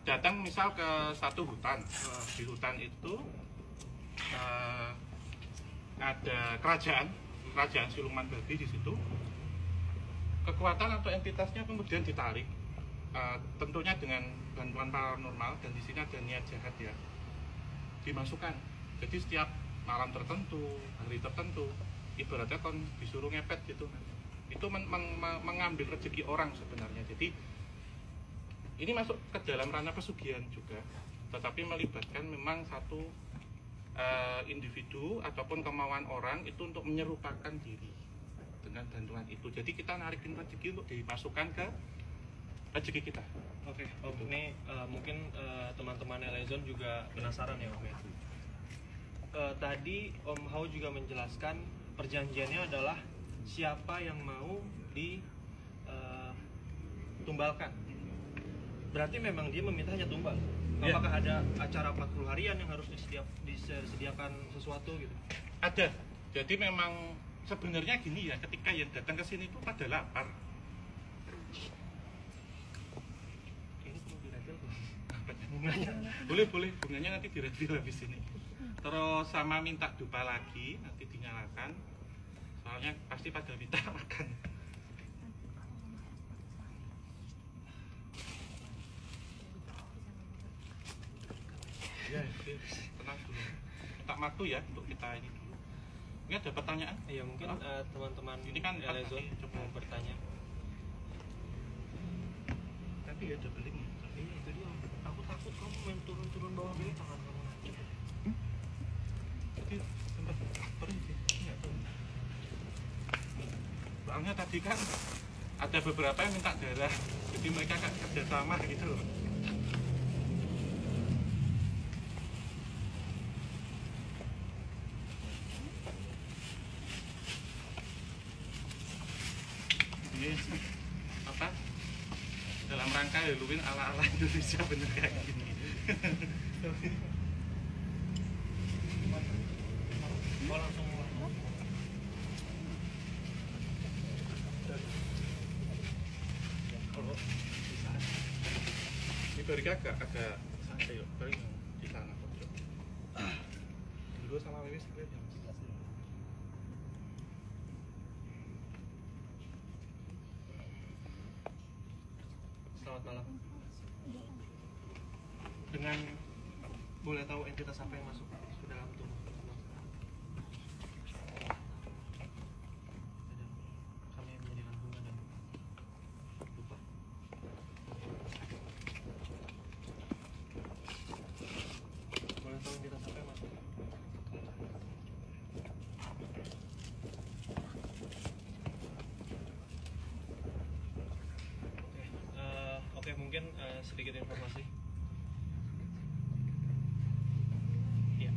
[SPEAKER 1] datang misal ke satu hutan, di hutan itu ada kerajaan siluman babi di situ. Kekuatan atau entitasnya kemudian ditarik, tentunya dengan bantuan paranormal, dan di sini ada niat jahat ya, dimasukkan. Jadi setiap malam tertentu, hari tertentu, ibaratnya kan disuruh ngepet gitu, itu mengambil rezeki orang sebenarnya. Jadi ini masuk ke dalam ranah pesugihan juga, tetapi melibatkan memang satu individu ataupun kemauan orang itu untuk menyerupakan diri dengan bantuan itu. Jadi kita narikin rezeki untuk dimasukkan ke rezeki kita.
[SPEAKER 2] Oke, Om, ini mungkin teman-teman Elezon juga penasaran ya, Om ya. Tadi Om Hao juga menjelaskan perjanjiannya adalah siapa yang mau ditumbalkan. Berarti memang dia meminta hanya tumbal. Apakah ada acara 40 harian yang harus disediakan sesuatu gitu?
[SPEAKER 1] Ada. Jadi memang sebenarnya gini ya, ketika yang datang ke sini itu pada lapar. Ini perlu direfill bunganya? Boleh, bunganya nanti direfill habis ini. Terus sama minta dupa lagi, nanti dinyalakan. Soalnya pasti pada minta makan. Ya, tenang dulu. Tak waktu ya untuk kita ini dulu. Ini ada pertanyaan?
[SPEAKER 2] Iya, mungkin teman-teman
[SPEAKER 1] ini kan
[SPEAKER 2] Elezon
[SPEAKER 1] coba
[SPEAKER 2] mau bertanya.
[SPEAKER 1] Tapi ya doubling ya.
[SPEAKER 2] Iya, itu dia. Aku takut kamu main turun-turun bawah gini tangan kamu nancep.
[SPEAKER 1] Jadi sempat perih sih. Enggak tahu. Soalnya tadi kan ada beberapa yang minta darah. Jadi mereka kan kerjasama gitu loh. Apa dalam rangka Halloween ala-ala Indonesia bener kayak gini.
[SPEAKER 2] Oh, langsung
[SPEAKER 1] Ini beri agak santai yuk, beri di sana pojok. Dulu sama Wiwis sekalian ya.
[SPEAKER 2] Selamat malam. Dengan boleh tahu entitas apa yang masuk ke dalam tubuh? Kami menyediakan bunga dan lupa. Boleh tahu entitas apa yang masuk? Oke, mungkin sedikit informasi. Ya,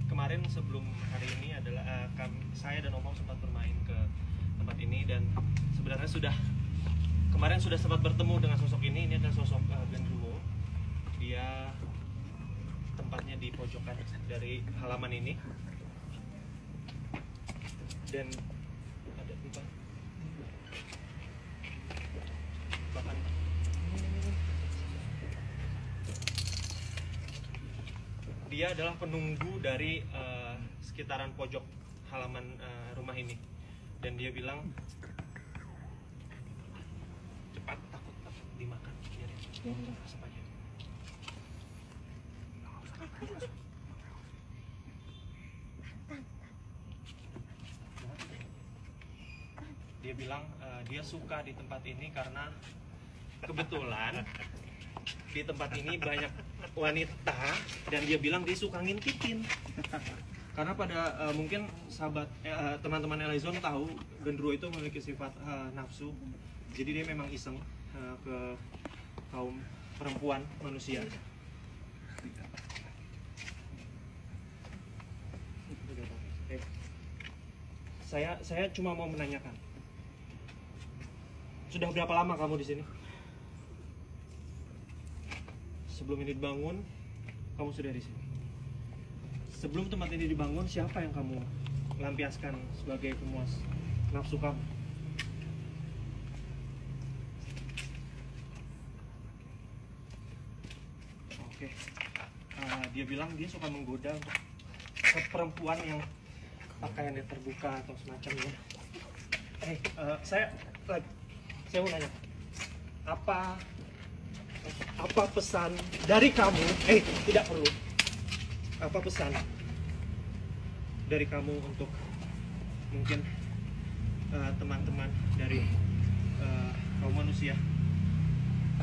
[SPEAKER 2] kemarin sebelum hari ini adalah saya dan Omong sempat bermain ke tempat ini, dan sebenarnya kemarin sudah sempat bertemu dengan sosok ini. Ini adalah sosok Gendruwo. Dia tempatnya di pojokan dari halaman ini, dan ada bahkan dia adalah penunggu dari sekitaran pojok halaman rumah ini, dan dia bilang cepat, takut dimakan, biarin asap aja. bilang dia suka di tempat ini karena kebetulan di tempat ini banyak wanita, dan dia bilang dia suka ngintipin. Karena pada mungkin sahabat teman-teman Elizon tahu genderuwo itu memiliki sifat nafsu, jadi dia memang iseng ke kaum perempuan manusia. Saya cuma mau menanyakan, sudah berapa lama kamu di sini? Sebelum ini dibangun, kamu sudah di sini. Sebelum tempat ini dibangun, siapa yang kamu lampiaskan sebagai pemuas nafsu kamu? Oke. Dia bilang dia suka menggoda perempuan yang pakaiannya terbuka atau semacamnya. Saya mau nanya, apa pesan dari kamu? Tidak perlu. Apa pesan dari kamu untuk mungkin teman-teman dari kaum manusia,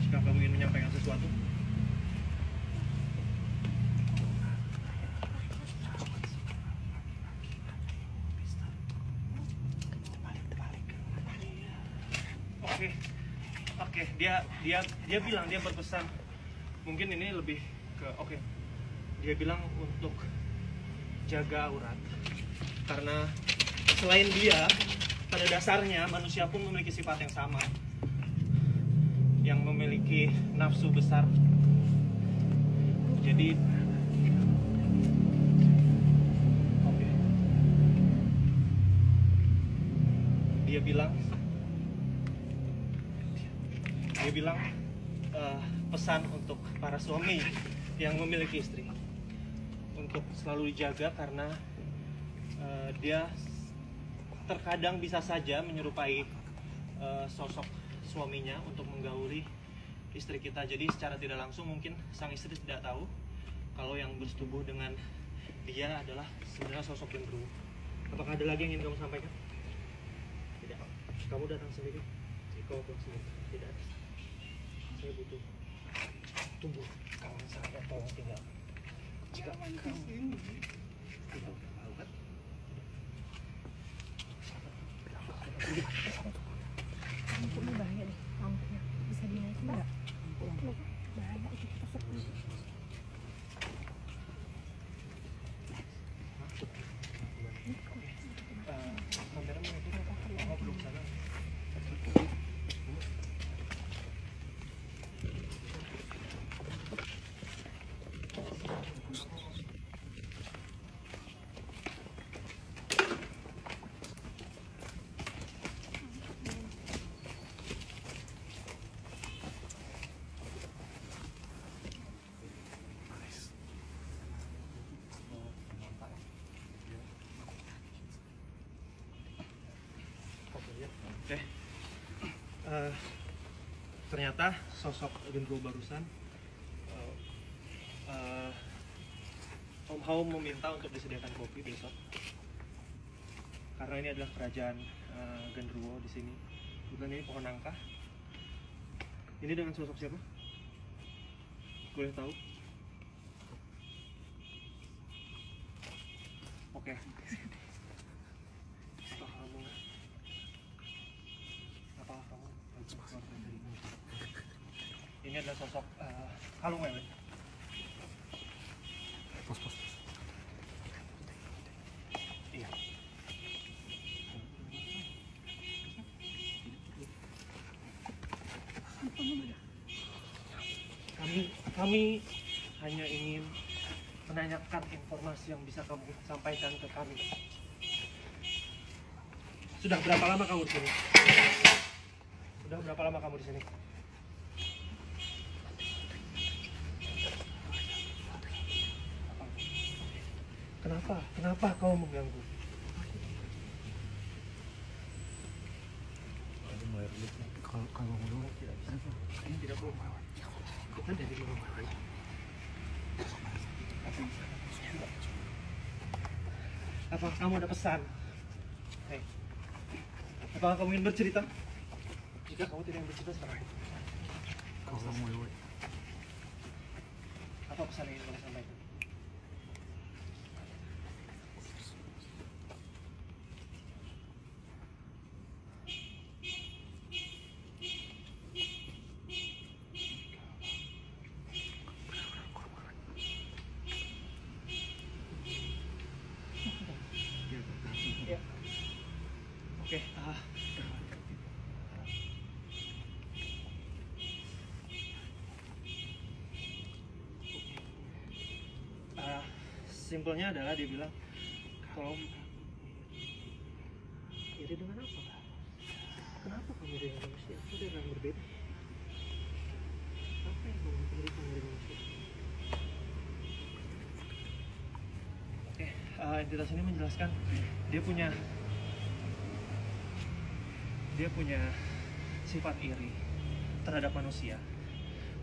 [SPEAKER 2] jika kamu ingin menyampaikan sesuatu? Oke, dia bilang, dia berpesan, mungkin ini lebih ke dia bilang untuk jaga aurat, karena selain dia, pada dasarnya manusia pun memiliki sifat yang sama, yang memiliki nafsu besar. Jadi dia bilang pesan untuk para suami yang memiliki istri untuk selalu dijaga, karena dia terkadang bisa saja menyerupai sosok suaminya untuk menggauli istri kita. Jadi secara tidak langsung mungkin sang istri tidak tahu kalau yang bersetubuh dengan dia adalah sebenarnya sosok genderuwo. Apakah ada lagi yang ingin kamu sampaikan? Tidak. Kamu datang sendiri? Kau pulang sendiri? Tidak. Saya butuh tumbuh kawan saya, tolong tinggal. Jika kamu tidak tahu kan?
[SPEAKER 3] Ini bahaya deh, lampunya bisa dinaikin nggak? Bahaya itu kita sepi.
[SPEAKER 2] Kamera menutup apa? Oh, belum sana. Ternyata sosok genderuwo barusan, Om Haum meminta untuk disediakan kopi besok, karena ini adalah kerajaan genderuwo di sini. Kebetulan ini pohon nangka. Ini dengan sosok siapa? Boleh tahu? Oke. Apakah kamu keluar dari ini? Ini adalah sosok kalung wewe. Pos. Iya. Kami hanya ingin menanyakan informasi yang bisa kamu sampaikan ke kami. Sudah berapa lama kamu di sini? Kenapa kau mengganggu?
[SPEAKER 4] Kalau ngomong tidak bisa,
[SPEAKER 2] Tidak boleh. Bukan dari dulu. Apa kamu ada pesan? Apakah kamu ingin bercerita? Jika kamu tidak ingin bercerita sekarang,
[SPEAKER 4] Kalau wewe.
[SPEAKER 2] apa pesan yang ingin kamu sampaikan? Ya. Oke. Simpelnya adalah dia bilang, kalau iri dengan apa? Kenapa kamu dengan manusia? Itu adalah yang berbeda. Apa yang kamu irikan dari manusia? Oke, entitas ini menjelaskan dia punya sifat iri terhadap manusia,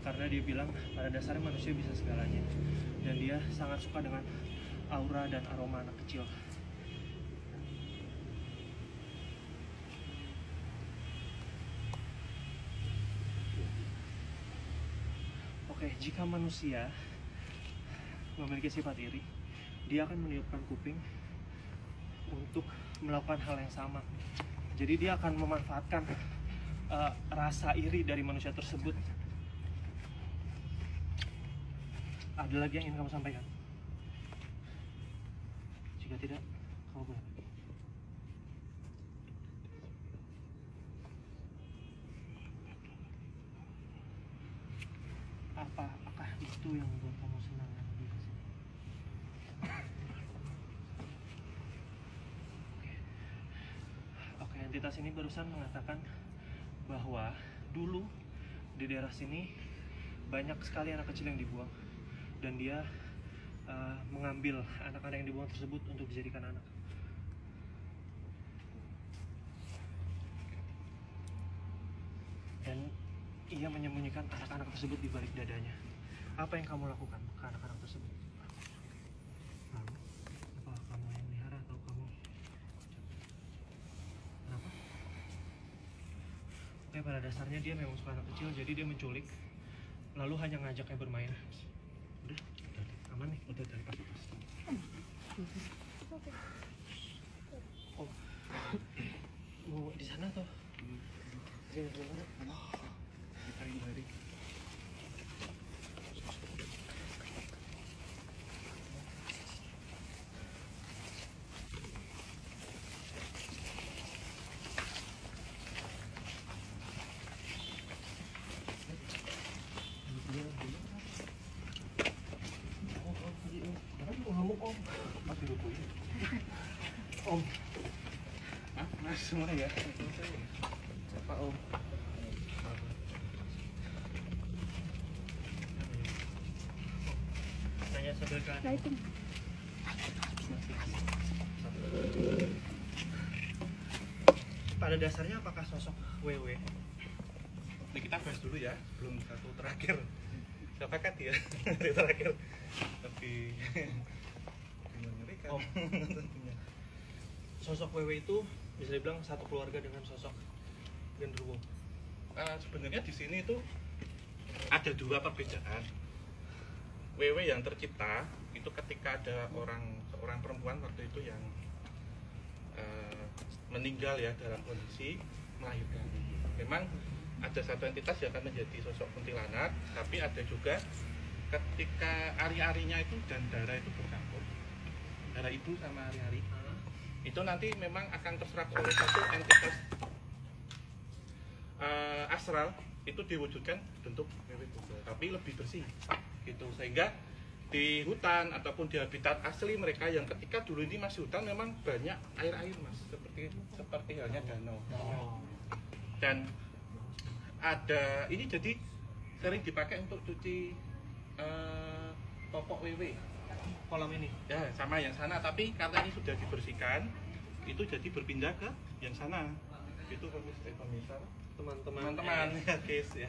[SPEAKER 2] karena dia bilang pada dasarnya manusia bisa segalanya, dan dia sangat suka dengan aura dan aroma anak kecil. Oke, jika manusia memiliki sifat iri, dia akan meniupkan kuping untuk melakukan hal yang sama. Jadi dia akan memanfaatkan rasa iri dari manusia tersebut. Ada lagi yang ingin kamu sampaikan? Jika tidak, kamu boleh pergi. Apakah itu yang membuat kamu senang di sini? Oke, entitas ini barusan mengatakan bahwa dulu di daerah sini banyak sekali anak kecil yang dibuang, dan dia mengambil anak-anak yang dibuang tersebut untuk dijadikan anak. Dan ia menyembunyikan anak-anak tersebut di balik dadanya. Apa yang kamu lakukan ke anak-anak tersebut? Lalu, apakah kamu yang melihara atau kamu? Kenapa? Oke, pada dasarnya dia memang suka anak kecil, jadi dia menculik, lalu hanya ngajaknya bermain. Udah, aman nih, udah dari pas. Oh, mau di sana tuh? Sini dulu.
[SPEAKER 1] Kita hindari.
[SPEAKER 2] Om.
[SPEAKER 1] Ah, mas semua ya.
[SPEAKER 2] Siapa Om? Tanya sambil kan.
[SPEAKER 3] Lighting.
[SPEAKER 2] Pada dasarnya apakah sosok WW?
[SPEAKER 1] Ini kita bahas dulu ya, belum satu terakhir. Sepakat ya, yang terakhir. Lebih mengerikan.
[SPEAKER 2] Om. Sosok WW itu bisa dibilang satu keluarga dengan sosok genderuwo.
[SPEAKER 1] Sebenarnya di sini itu ada dua perbedaan. WW yang tercipta itu ketika ada seorang perempuan waktu itu yang meninggal ya dalam kondisi melahirkan. Memang ada satu entitas yang akan menjadi sosok kuntilanak, tapi ada juga ketika ari-arinya itu dan darah itu bercampur, darah ibu sama ari-ari, itu nanti memang akan terserap oleh satu entitas astral, itu diwujudkan bentuk WW juga, tapi lebih bersih gitu, sehingga di hutan ataupun di habitat asli mereka yang ketika dulu ini masih hutan memang banyak air-air mas, seperti halnya danau. Dan ada ini jadi sering dipakai untuk cuci popok WW
[SPEAKER 2] Kolam ini.
[SPEAKER 1] ya, sama yang sana, tapi karena ini sudah dibersihkan itu jadi berpindah ke yang sana. Itu pemirsa teman-teman ya guys ya.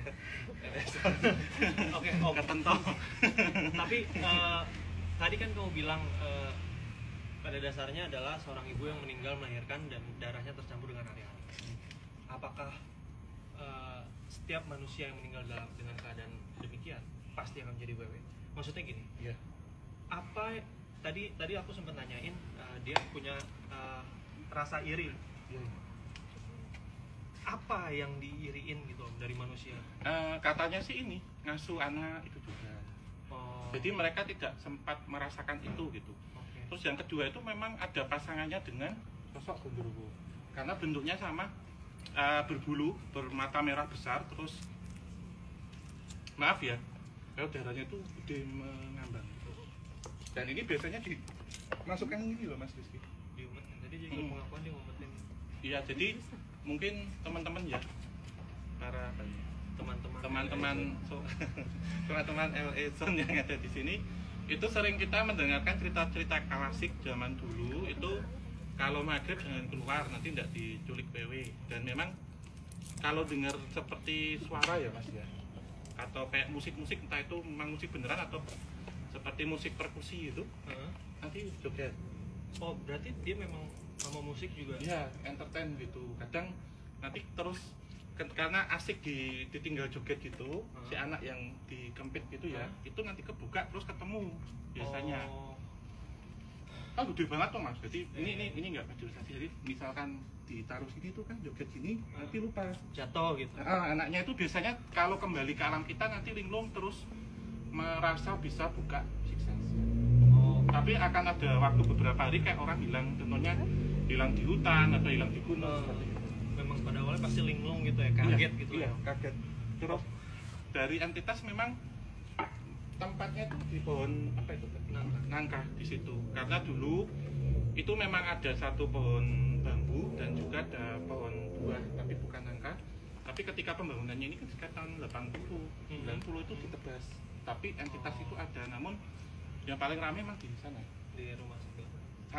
[SPEAKER 2] Oke, Om.
[SPEAKER 1] Ketentong.
[SPEAKER 2] Tapi tadi kan kamu bilang pada dasarnya adalah seorang ibu yang meninggal melahirkan dan darahnya tercampur dengan ari-ari. apakah setiap manusia yang meninggal dengan keadaan demikian pasti akan menjadi wewe? Maksudnya gini,
[SPEAKER 1] Iya.
[SPEAKER 2] apa tadi aku sempat nanyain dia punya rasa iri.
[SPEAKER 1] Iya.
[SPEAKER 2] Apa yang diiriin gitu Om, dari manusia?
[SPEAKER 1] Katanya sih ini ngasuh anak itu juga.
[SPEAKER 2] Oh,
[SPEAKER 1] Jadi mereka tidak sempat merasakan itu gitu.
[SPEAKER 2] oke.
[SPEAKER 1] Terus yang kedua itu memang ada pasangannya dengan sosok genderuwo. Karena bentuknya sama, berbulu, bermata merah besar, terus maaf ya, kalau darahnya itu gede mengambang. Dan ini biasanya dimasukkan ini loh Mas Rizky.
[SPEAKER 2] Diumetin. Tadi juga pengakuan dia ngumpetin
[SPEAKER 1] Iya, jadi mungkin teman-teman ya, para teman-teman teman-teman LA Zone yang ada di sini itu sering kita mendengarkan cerita-cerita klasik zaman dulu itu kalau maghrib jangan keluar nanti tidak diculik PW. Dan memang kalau dengar seperti suara ya Mas ya, atau kayak musik-musik entah itu memang musik beneran atau seperti musik perkusi itu nanti joget.
[SPEAKER 2] Oh, berarti dia memang sama musik juga?
[SPEAKER 1] Iya, entertain gitu. Kadang nanti terus karena asik ditinggal joget gitu, si anak yang dikempit gitu ya, itu nanti kebuka terus ketemu biasanya. Oh, gede banget tuh Mas. Jadi ini nggak masturbasi. Jadi misalkan ditaruh sini tuh kan joget sini, nanti lupa
[SPEAKER 2] jatuh gitu.
[SPEAKER 1] Anaknya itu biasanya kalau kembali ke alam kita nanti linglung terus merasa bisa buka six sense. Tapi akan ada waktu beberapa hari kayak orang hilang, contohnya hilang di hutan atau hilang di gunung seperti itu.
[SPEAKER 2] Memang pada awalnya pasti linglung gitu ya, kaget gitu
[SPEAKER 1] iya,
[SPEAKER 2] ya.
[SPEAKER 1] kaget. Terus dari entitas memang tempatnya itu di pohon apa itu? Nangka di situ. Karena dulu itu memang ada satu pohon bambu dan juga ada pohon buah tapi bukan nangka. Tapi ketika pembangunannya ini kan sekitar tahun 80, 90 itu ditebas. Tapi entitas itu ada, namun yang paling ramai memang di sana.
[SPEAKER 2] Di rumah sebelah.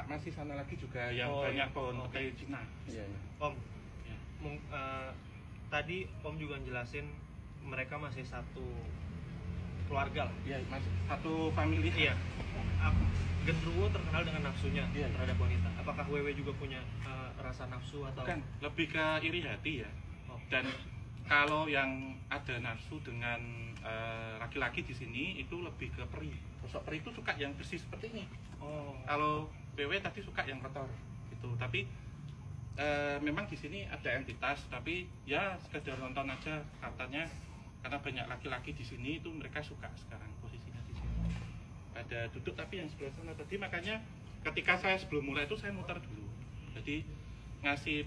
[SPEAKER 1] Masih sana lagi juga yang banyak pohon kayu Cina. Iya, iya.
[SPEAKER 2] Om, ya. Tadi Om juga jelasin mereka masih satu keluarga lah.
[SPEAKER 1] Iya, masih satu family.
[SPEAKER 2] Iya. Genderuwo terkenal dengan nafsunya terhadap wanita. Apakah Wewe juga punya rasa nafsu atau?
[SPEAKER 1] Bukan, lebih ke iri hati ya. Dan kalau yang ada nafsu dengan laki-laki di sini itu lebih ke peri. Sosok peri itu suka yang bersih seperti ini. Kalau PW tadi suka yang kotor gitu. Tapi memang di sini ada entitas, tapi ya sekedar nonton aja katanya karena banyak laki-laki di sini itu mereka suka sekarang posisinya di sini. Ada duduk tapi yang sebelah sana tadi, makanya ketika saya sebelum mulai itu saya muter dulu. Jadi ngasih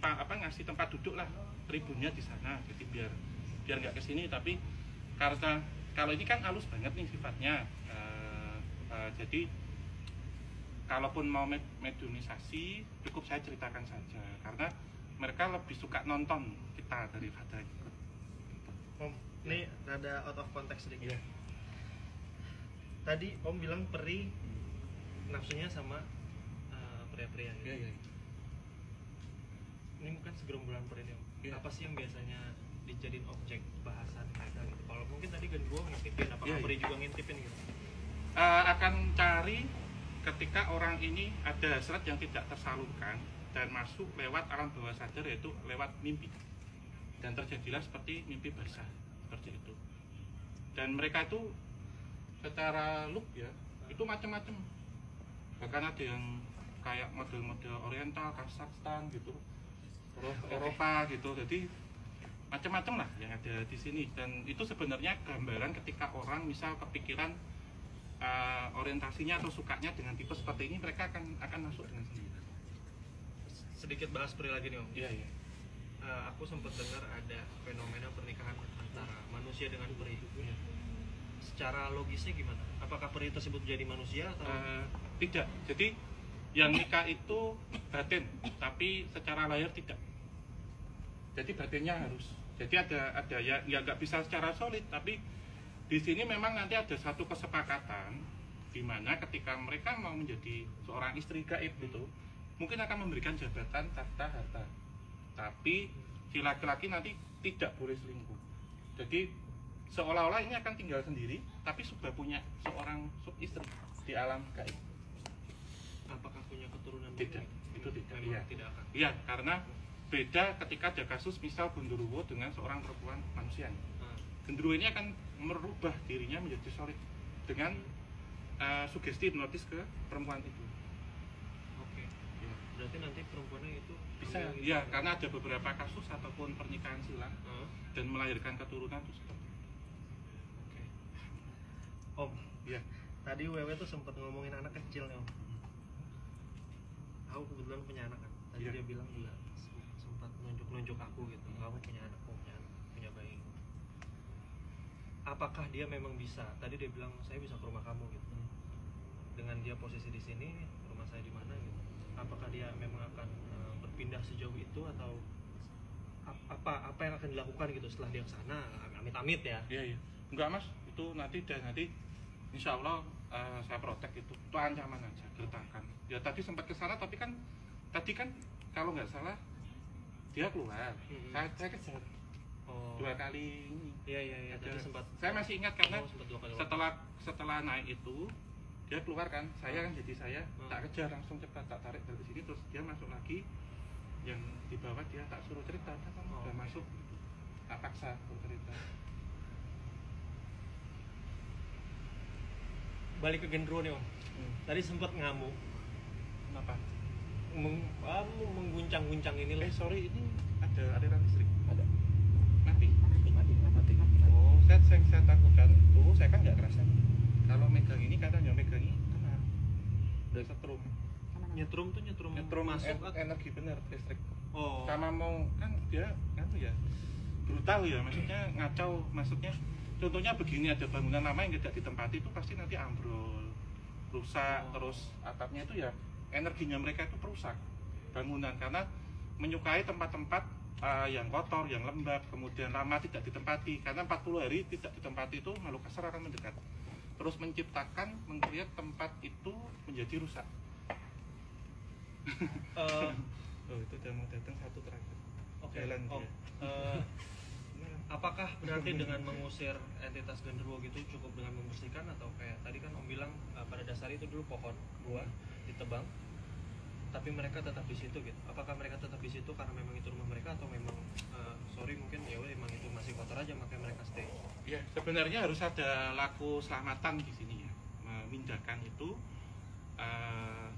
[SPEAKER 1] tempat duduk lah, tribunnya di sana. Jadi biar nggak kesini, tapi karena kalau ini kan halus banget nih sifatnya, jadi kalaupun mau mediumisasi cukup saya ceritakan saja karena mereka lebih suka nonton kita daripada ikut.
[SPEAKER 2] Om, ini rada out of context sedikit.
[SPEAKER 1] Yeah.
[SPEAKER 2] Tadi Om bilang peri nafsunya sama pria-pria gitu.
[SPEAKER 1] Yeah, yeah.
[SPEAKER 2] Ini bukan segerombolan peri nih Om.
[SPEAKER 1] Yeah.
[SPEAKER 2] Apa sih yang biasanya dijadiin objek bahasan mereka gitu? Kalau mungkin tadi Genderuwo ngintipin, apakah
[SPEAKER 1] Yeah,
[SPEAKER 2] peri juga ngintipin gitu?
[SPEAKER 1] Akan cari ketika orang ini ada hasrat yang tidak tersalurkan dan masuk lewat alam bawah sadar, yaitu lewat mimpi, dan terjadilah seperti mimpi basah seperti itu. Dan mereka itu secara look ya itu macam-macam, bahkan ada yang kayak model-model Oriental, Kazakhstan gitu, terus Eropa gitu. Jadi macam-macam lah yang ada di sini, dan itu sebenarnya gambaran ketika orang misal kepikiran orientasinya atau sukanya dengan tipe seperti ini, mereka akan masuk dengan sendiri.
[SPEAKER 2] Sedikit bahas peri lagi nih Om.
[SPEAKER 1] Iya, iya.
[SPEAKER 2] Aku sempat dengar ada fenomena pernikahan antara manusia dengan peri.
[SPEAKER 1] Iya.
[SPEAKER 2] Secara logisnya gimana? Apakah peri tersebut jadi manusia atau?
[SPEAKER 1] Tidak. Jadi yang nikah itu batin, tapi secara lahir tidak. Jadi batinnya harus. Jadi ada ya nggak bisa secara solid, tapi di sini memang nanti ada satu kesepakatan di mana ketika mereka mau menjadi seorang istri gaib gitu, mungkin akan memberikan jabatan, tahta, harta. Tapi si laki-laki nanti tidak boleh selingkuh. Jadi seolah-olah ini akan tinggal sendiri, tapi sudah punya seorang istri di alam gaib.
[SPEAKER 2] Apakah punya keturunan?
[SPEAKER 1] Tidak, itu tidak.
[SPEAKER 2] Memang tidak akan.
[SPEAKER 1] Iya, karena Beda ketika ada kasus misal genderuwo dengan seorang perempuan manusia. Genderuwo ini akan merubah dirinya menjadi solid dengan sugesti hipnotis ke perempuan itu.
[SPEAKER 2] Oke.
[SPEAKER 1] Ya.
[SPEAKER 2] Berarti nanti perempuannya itu
[SPEAKER 1] Bisa,
[SPEAKER 2] ambil gitu.
[SPEAKER 1] ya karena ada beberapa kasus ataupun pernikahan silang dan melahirkan keturunan itu seperti itu.
[SPEAKER 2] Oke. Om,
[SPEAKER 1] Ya,
[SPEAKER 2] tadi Wewe tuh sempat ngomongin anak kecil nih Om. Aku kebetulan punya anak kan. Tadi
[SPEAKER 1] Iya.
[SPEAKER 2] dia bilang juga sempat nunjuk aku gitu. Kamu punya anak, punya bayi. Apakah dia memang bisa? Tadi dia bilang saya bisa ke rumah kamu gitu. Dengan dia posisi di sini, rumah saya di mana gitu. Apakah dia memang akan berpindah sejauh itu atau apa yang akan dilakukan gitu setelah dia ke sana? Amit-amit ya.
[SPEAKER 1] iya. Enggak mas, itu nanti insya Allah saya protek itu ancaman aja, gertakan. Ya tadi sempat ke sana tapi kan tadi kan kalau nggak salah dia keluar, saya kejar
[SPEAKER 2] Oh.
[SPEAKER 1] 2 kali ini.
[SPEAKER 2] Iya. Tadi sempat.
[SPEAKER 1] Saya masih ingat karena
[SPEAKER 2] sempat 2 kali.
[SPEAKER 1] setelah naik itu dia keluar kan, saya kan jadi saya tak kejar langsung cepat tak tarik dari sini terus dia masuk lagi, yang di bawah dia tak suruh cerita, kamu udah masuk, tak paksa untuk cerita.
[SPEAKER 2] Balik ke genderuwo nih Om. Tadi sempat ngamuk,
[SPEAKER 1] Kenapa?
[SPEAKER 2] mengguncang-guncang ini loh.
[SPEAKER 1] Sorry, ini ada aliran listrik.
[SPEAKER 4] Ada.
[SPEAKER 1] Mati.
[SPEAKER 4] Mati.
[SPEAKER 1] Oh, saya takutkan itu, saya kan nggak kerasan. Kalau megang ini katanya megang ini kena. Udah setrum.
[SPEAKER 2] Nyetrum masuk
[SPEAKER 1] Energi bener listrik.
[SPEAKER 2] Oh.
[SPEAKER 1] Sama mau kan dia kan ya brutal ya, maksudnya ngacau, maksudnya contohnya begini, ada bangunan lama yang tidak ditempati itu pasti nanti ambrol, rusak, terus atapnya itu ya energinya mereka itu perusak bangunan karena menyukai tempat-tempat yang kotor, yang lembab, kemudian lama tidak ditempati karena 40 hari tidak ditempati itu makhluk kasar akan mendekat terus menciptakan, mengkreat tempat itu menjadi rusak. Oh itu udah mau datang satu terakhir.
[SPEAKER 2] Oke.
[SPEAKER 1] Jalan
[SPEAKER 2] Om,
[SPEAKER 1] dia.
[SPEAKER 2] apakah berarti dengan mengusir entitas genderuwo gitu cukup dengan membersihkan atau kayak tadi kan Om bilang pada dasarnya itu dulu pohon buah ditebang tapi mereka tetap di situ gitu. Apakah mereka tetap di situ karena memang itu rumah mereka atau memang mungkin ya udah emang itu masih kotor aja makanya mereka stay?
[SPEAKER 1] Ya, sebenarnya harus ada laku selamatan di sini ya. Memindahkan itu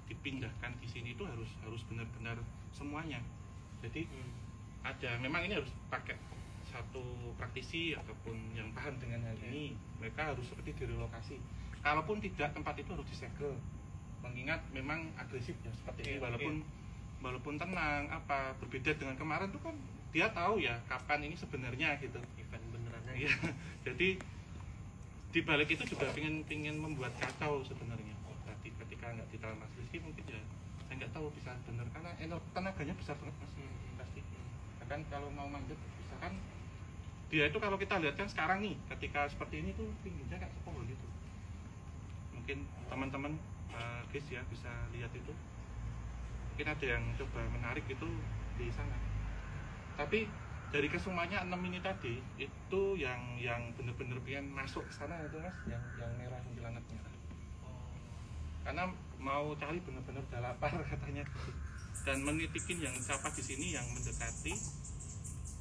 [SPEAKER 1] dipindahkan di sini itu harus benar-benar semuanya. Jadi ada memang ini harus pakai satu praktisi ataupun yang paham dengan hal ini. Mereka harus seperti direlokasi. Kalaupun tidak, tempat itu harus disegel. Mengingat memang agresif ya seperti ini, walaupun tenang berbeda dengan kemarin tuh kan dia tahu ya kapan ini sebenarnya gitu
[SPEAKER 2] Event benerannya.
[SPEAKER 1] ya. Jadi di balik itu juga pingin membuat kacau sebenarnya. Tadi ketika nggak di dalam asli mungkin ya saya nggak tahu bisa bener karena tenaganya besar banget mas pasti. Kan kalau mau manjat misalkan dia itu kalau kita lihat kan sekarang nih ketika seperti ini tuh tingginya kayak sepuluh gitu. Mungkin teman-teman guys ya bisa lihat itu. Mungkin ada yang coba menarik itu di sana. Tapi dari kesemuanya 6 ini tadi itu yang bener-bener pengen masuk ke sana itu mas, yang merah kuntilanaknya. Karena mau cari bener-bener udah lapar katanya. Dan menitikin yang siapa di sini yang mendekati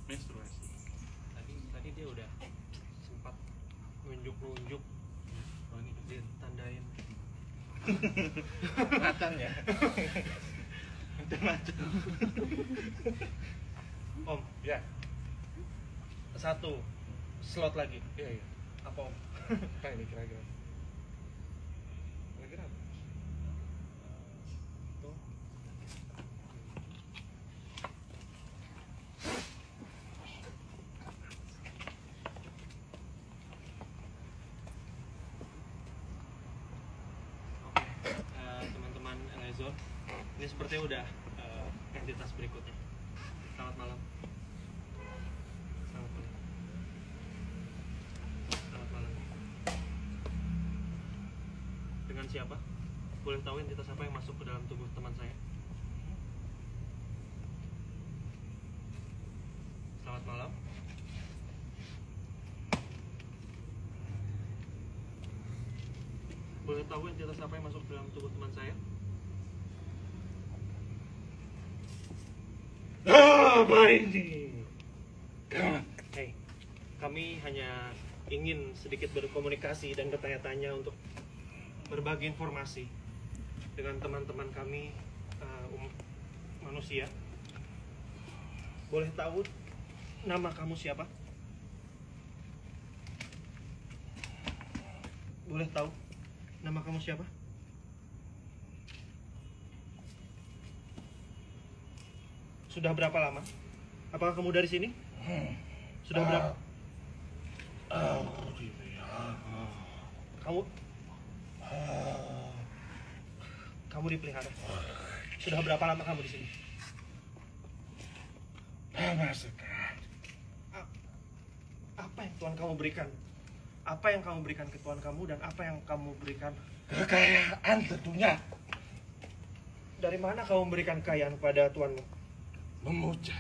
[SPEAKER 1] menstruasi.
[SPEAKER 2] Tadi dia udah sempat nunjuk
[SPEAKER 1] Oh ini
[SPEAKER 2] dia tandain
[SPEAKER 1] macan ya. Ada macan.
[SPEAKER 2] Om
[SPEAKER 1] Ya.
[SPEAKER 2] satu slot lagi
[SPEAKER 1] Iya.
[SPEAKER 2] apa Om?
[SPEAKER 1] Apa ini kira-kira? Kira-kira apa?
[SPEAKER 2] Tuh. Oke, teman-teman Elezon, ini sepertinya udah entitas berikutnya. Selamat malam. Selamat malam. Selamat malam. Dengan siapa? Boleh tahu entitas apa yang masuk ke dalam tubuh teman saya? Selamat malam. Boleh tahu entitas apa yang masuk ke dalam tubuh teman saya?
[SPEAKER 1] Apa ini?
[SPEAKER 2] Hei, kami hanya ingin sedikit berkomunikasi dan bertanya-tanya untuk berbagi informasi dengan teman-teman kami manusia. Boleh tahu nama kamu siapa? Boleh tahu nama kamu siapa? Sudah berapa lama? Apakah kamu dari sini? Sudah berapa? Kamu dipelihara. Sudah berapa lama kamu di sini?
[SPEAKER 1] Lama sekali.
[SPEAKER 2] Apa yang Tuhan kamu berikan? Apa yang kamu berikan ke Tuhan kamu dan apa yang kamu berikan?
[SPEAKER 1] Kekayaan tentunya.
[SPEAKER 2] Dari mana kamu memberikan kekayaan kepada Tuhanmu?
[SPEAKER 1] Memuja.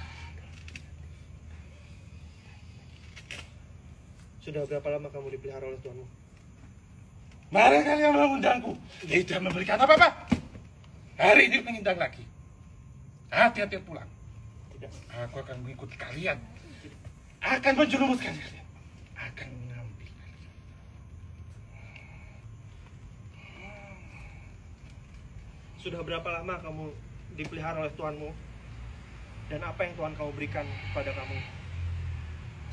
[SPEAKER 2] Sudah berapa lama kamu dipelihara oleh Tuhanmu?
[SPEAKER 1] Mari kalian mengundangku. Tidak memberikan apa-apa. Hari ini mengundang lagi. Hati-hati pulang.
[SPEAKER 2] Tidak.
[SPEAKER 1] Aku akan mengikuti kalian. Akan menjerumuskan kalian. Akan mengambil kalian.
[SPEAKER 2] Sudah berapa lama kamu dipelihara oleh Tuhanmu? Dan apa yang Tuhan kamu berikan kepada kamu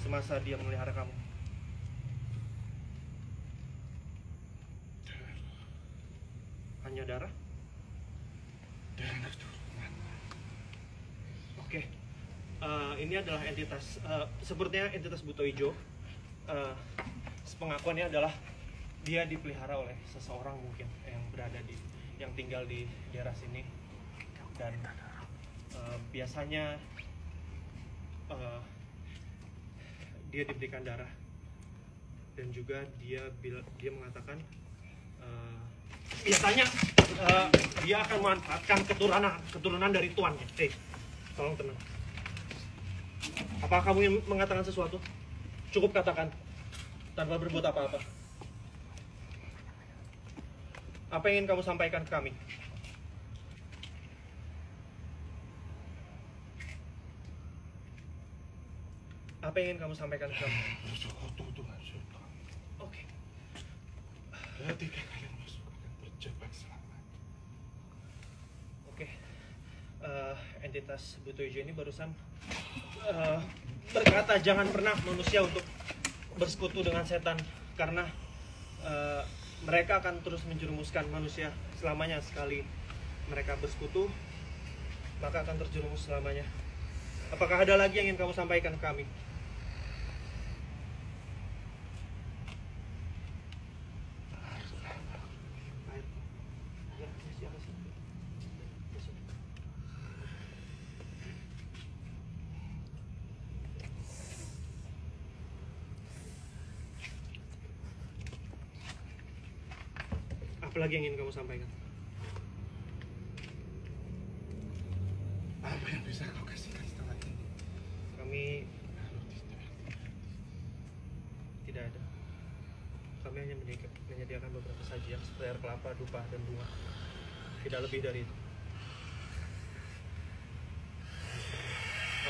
[SPEAKER 2] semasa Dia memelihara kamu? Hanya darah?
[SPEAKER 1] Dan keturunan.
[SPEAKER 2] Oke. Ini adalah entitas, sepertinya entitas buto hijau. Pengakuannya adalah dia dipelihara oleh seseorang mungkin yang tinggal di daerah sini, dan biasanya dia diberikan darah, dan juga dia mengatakan biasanya dia akan memanfaatkan keturunan dari tuannya. Tolong tenang. Apakah kamu ingin mengatakan sesuatu? Cukup katakan tanpa berbuat apa-apa. Apa yang ingin kamu sampaikan ke kami? Apa yang ingin kamu sampaikan ke kami?
[SPEAKER 1] Bersekutu dengan syaitan.
[SPEAKER 2] Oke.
[SPEAKER 1] Ketika kalian masuk akan terjebak selamanya.
[SPEAKER 2] Oke. Entitas buto hijau ini barusan berkata jangan pernah manusia untuk bersekutu dengan setan, karena mereka akan terus menjerumuskan manusia selamanya. Sekali mereka bersekutu, maka akan terjerumus selamanya. Apakah ada lagi yang ingin kamu sampaikan ke kami? Apa lagi yang ingin kamu sampaikan?
[SPEAKER 1] Apa yang bisa kau kasihkan setelah ini?
[SPEAKER 2] Kami
[SPEAKER 1] Kalau
[SPEAKER 2] tidak ada. Kami hanya menyediakan beberapa sajian seperti air kelapa, dupa, dan bunga. Tidak lebih dari itu.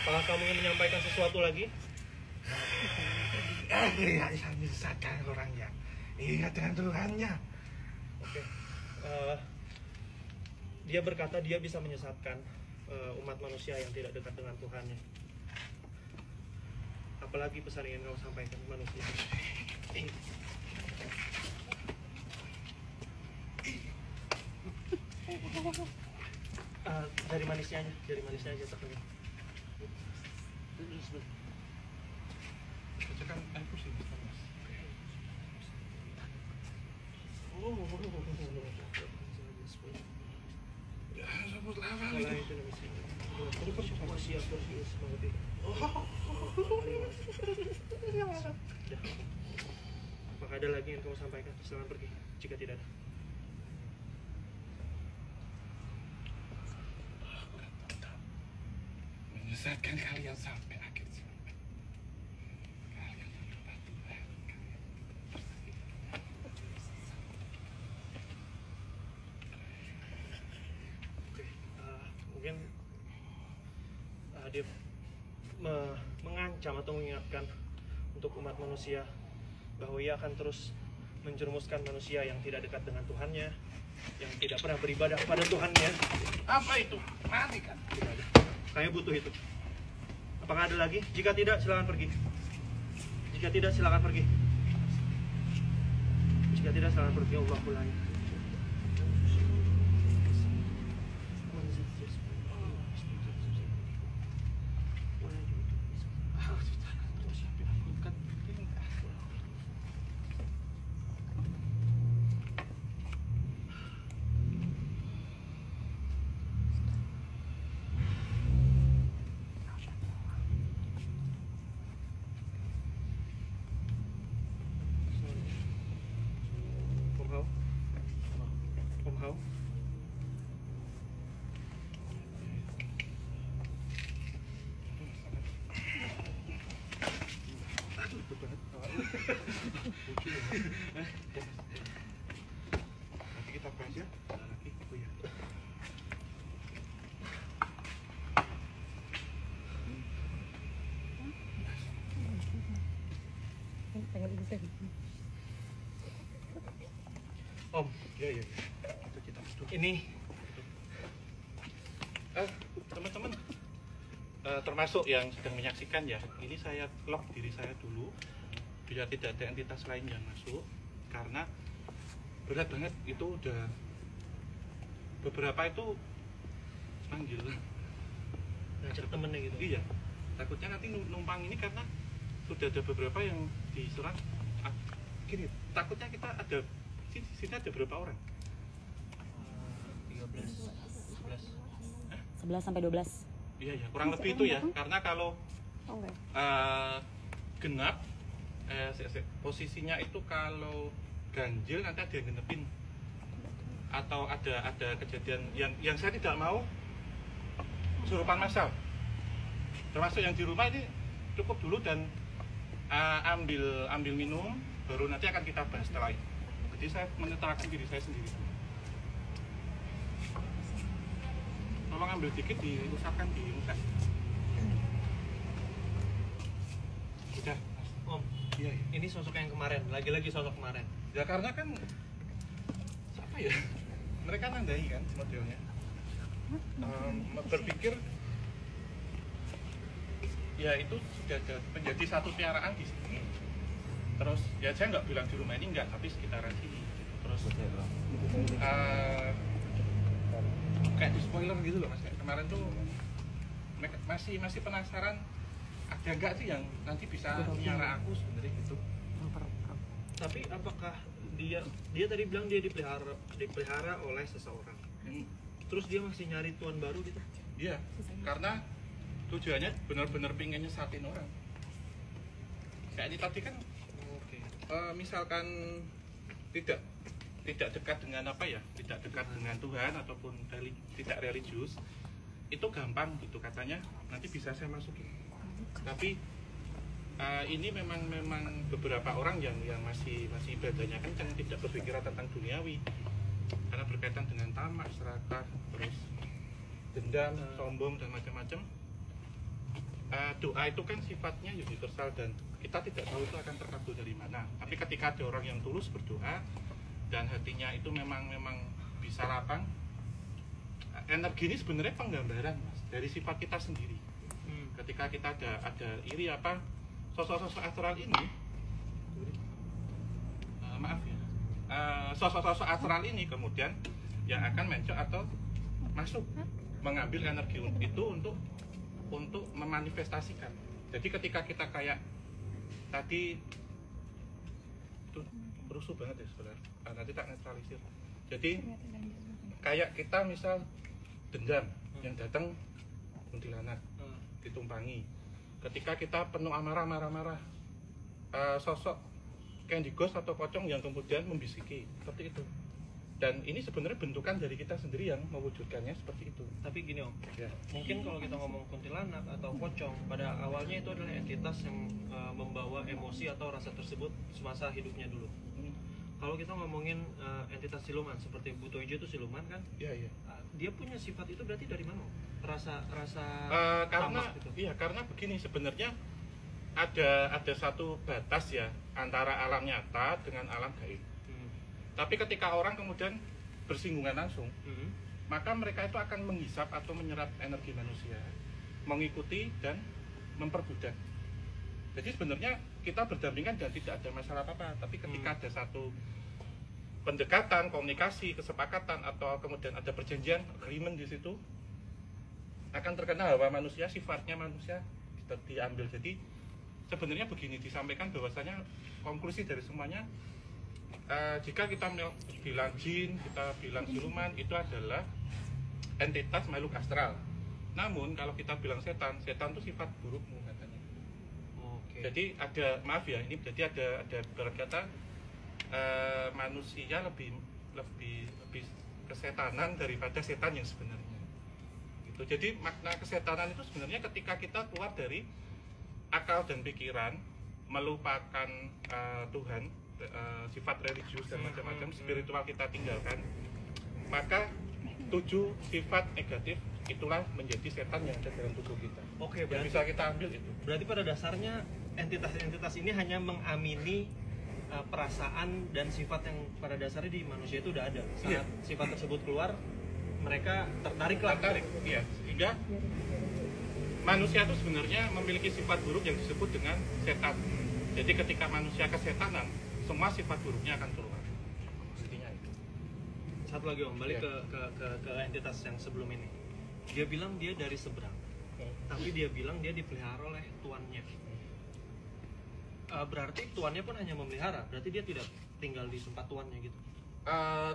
[SPEAKER 2] Apakah kamu ingin menyampaikan sesuatu lagi?
[SPEAKER 1] Lihat yang menyesatkan orangnya. Ingat dengan Tuhannya.
[SPEAKER 2] Oke. Dia berkata dia bisa menyesatkan umat manusia yang tidak dekat dengan Tuhannya. Apalagi pesan yang ingin kamu sampaikan ke manusia? Dari manisnya aja takutnya.
[SPEAKER 1] Bacakan aku sih, Mas. Ya, sebut lama itu.
[SPEAKER 2] Apakah ada lagi yang kamu sampaikan? Silakan pergi jika tidak ada.
[SPEAKER 1] Menyesatkan kalian sampai akhir zaman. Kalian lupa Tuhan.
[SPEAKER 2] Oke, mungkin dia mengancam atau mengingatkan untuk umat manusia bahwa ia akan terus menjerumuskan manusia yang tidak dekat dengan Tuhannya, yang tidak pernah beribadah kepada Tuhannya.
[SPEAKER 1] Apa itu? Mati kan?
[SPEAKER 2] Tidak ada. Kami butuh itu. Apakah ada lagi? Jika tidak, silakan pergi. Jika tidak, silakan pergi. Jika tidak, silakan pergi. Allah mulai. Om Hao.
[SPEAKER 1] Nanti kita bahas ya. Lagi. Oh ya.
[SPEAKER 3] Pengen bisa.
[SPEAKER 2] Om,
[SPEAKER 1] Ya ya. Itu kita butuh.
[SPEAKER 2] ini
[SPEAKER 1] Teman-teman, termasuk yang sedang menyaksikan ya, ini saya lock diri saya dulu biar tidak ada entitas lain yang masuk, karena berat banget. Itu udah beberapa itu manggil,
[SPEAKER 2] ngajak temennya gitu.
[SPEAKER 1] iya, takutnya nanti numpang ini karena sudah ada beberapa yang diserang. Gini, takutnya kita ada sini ada berapa orang?
[SPEAKER 2] 13, 11.
[SPEAKER 5] 11 sampai 12.
[SPEAKER 1] Iya ya, kurang lebih itu ya, karena kalau
[SPEAKER 3] Oh enggak.
[SPEAKER 1] genap posisinya itu kalau ganjil nanti ada yang genepin, atau ada kejadian yang saya tidak mau kesurupan massal, termasuk yang di rumah ini cukup dulu dan ambil minum, baru nanti akan kita bahas setelah itu. Jadi saya menetralkan diri saya sendiri. Tolong ambil dikit, diusapkan di muka. Sudah.
[SPEAKER 2] Om,
[SPEAKER 1] Iya, iya.
[SPEAKER 2] ini sosok yang kemarin, lagi-lagi sosok kemarin.
[SPEAKER 1] Ya karena kan siapa ya? Mereka nandai kan modelnya. Berpikir ya itu sudah menjadi satu piaraan di sini. Terus ya saya nggak bilang di rumah ini enggak, tapi sekitaran sini. Terus kayak di spoiler gitu loh mas. Kayak kemarin tuh masih penasaran ada nggak sih yang nanti bisa nyara aku sebenarnya gitu.
[SPEAKER 2] Tapi apakah dia tadi bilang dia dipelihara oleh seseorang, terus dia masih nyari tuan baru gitu?
[SPEAKER 1] Iya, karena tujuannya benar-benar pengen nyesatin orang. Kayak ini tadi kan,
[SPEAKER 2] Oke.
[SPEAKER 1] misalkan tidak dekat dengan apa ya, tidak dekat dengan Tuhan ataupun tidak religius, itu gampang gitu katanya. Nanti bisa saya masukin. Tapi ini memang beberapa orang yang masih ibadahnya kencang, tidak berpikiran tentang duniawi, karena berkaitan dengan tamak, serakah, terus dendam, sombong dan macam-macam. Doa itu kan sifatnya universal dan kita tidak tahu itu akan terkabul dari mana. Tapi ketika ada orang yang tulus berdoa dan hatinya itu memang bisa lapang, energi ini sebenarnya penggambaran mas dari sifat kita sendiri. Ketika kita ada iri apa sosok-sosok astral ini, maaf ya, sosok-sosok astral ini kemudian yang akan mencok atau masuk mengambil energi itu untuk memanifestasikan. Jadi ketika kita kayak tadi itu rusuh banget ya sebenarnya, nanti tak netralisir. Jadi kayak kita misal dendam yang datang kuntilanak ditumpangi. Ketika kita penuh amarah, marah-marah, sosok Candy Ghost atau pocong yang kemudian membisiki seperti itu. Dan ini sebenarnya bentukan dari kita sendiri yang mewujudkannya seperti itu.
[SPEAKER 2] Tapi gini om,
[SPEAKER 1] Ya.
[SPEAKER 2] mungkin kalau kita ngomong kuntilanak atau pocong, pada awalnya itu adalah entitas yang membawa emosi atau rasa tersebut semasa hidupnya dulu. Kalau kita ngomongin entitas siluman seperti Buto Ijo itu siluman kan,
[SPEAKER 1] Iya.
[SPEAKER 2] dia punya sifat itu berarti dari mana? Rasa
[SPEAKER 1] Karena
[SPEAKER 2] tamak gitu.
[SPEAKER 1] iya, karena begini sebenarnya ada satu batas ya antara alam nyata dengan alam gaib. Tapi ketika orang kemudian bersinggungan langsung, maka mereka itu akan menghisap atau menyerap energi manusia, mengikuti dan memperbudak. Jadi sebenarnya kita berdampingan dan tidak ada masalah apa-apa. Tapi ketika ada satu pendekatan, komunikasi, kesepakatan, atau kemudian ada perjanjian, agreement di situ, akan terkenal bahwa manusia sifatnya manusia diambil. Jadi sebenarnya begini disampaikan bahwasanya konklusi dari semuanya, jika kita bilang jin, kita bilang siluman, itu adalah entitas makhluk astral. Namun kalau kita bilang setan itu sifat burukmu katanya. Jadi ada, maaf ya, ini jadi ada ibarat kata manusia lebih kesetanan daripada setan yang sebenarnya. Gitu. Jadi makna kesetanan itu sebenarnya ketika kita keluar dari akal dan pikiran, melupakan Tuhan, sifat religius dan macam-macam spiritual kita tinggalkan, maka 7 sifat negatif itulah menjadi setan yang ada dalam tubuh kita.
[SPEAKER 2] Oke,
[SPEAKER 1] yang bisa kita ambil itu.
[SPEAKER 2] Berarti pada dasarnya entitas-entitas ini hanya mengamini perasaan dan sifat yang pada dasarnya di manusia itu udah ada. Saat sifat tersebut keluar, mereka tertarik.
[SPEAKER 1] Iya. Sehingga manusia itu sebenarnya memiliki sifat buruk yang disebut dengan setan. Jadi ketika manusia kesetanan, semua sifat buruknya akan keluar. Intinya itu.
[SPEAKER 2] Satu lagi Om, balik ke entitas yang sebelum ini. Dia bilang dia dari seberang, tapi dia bilang dia dipelihara oleh tuannya. Berarti tuannya pun hanya memelihara, berarti dia tidak tinggal di tempat tuannya gitu.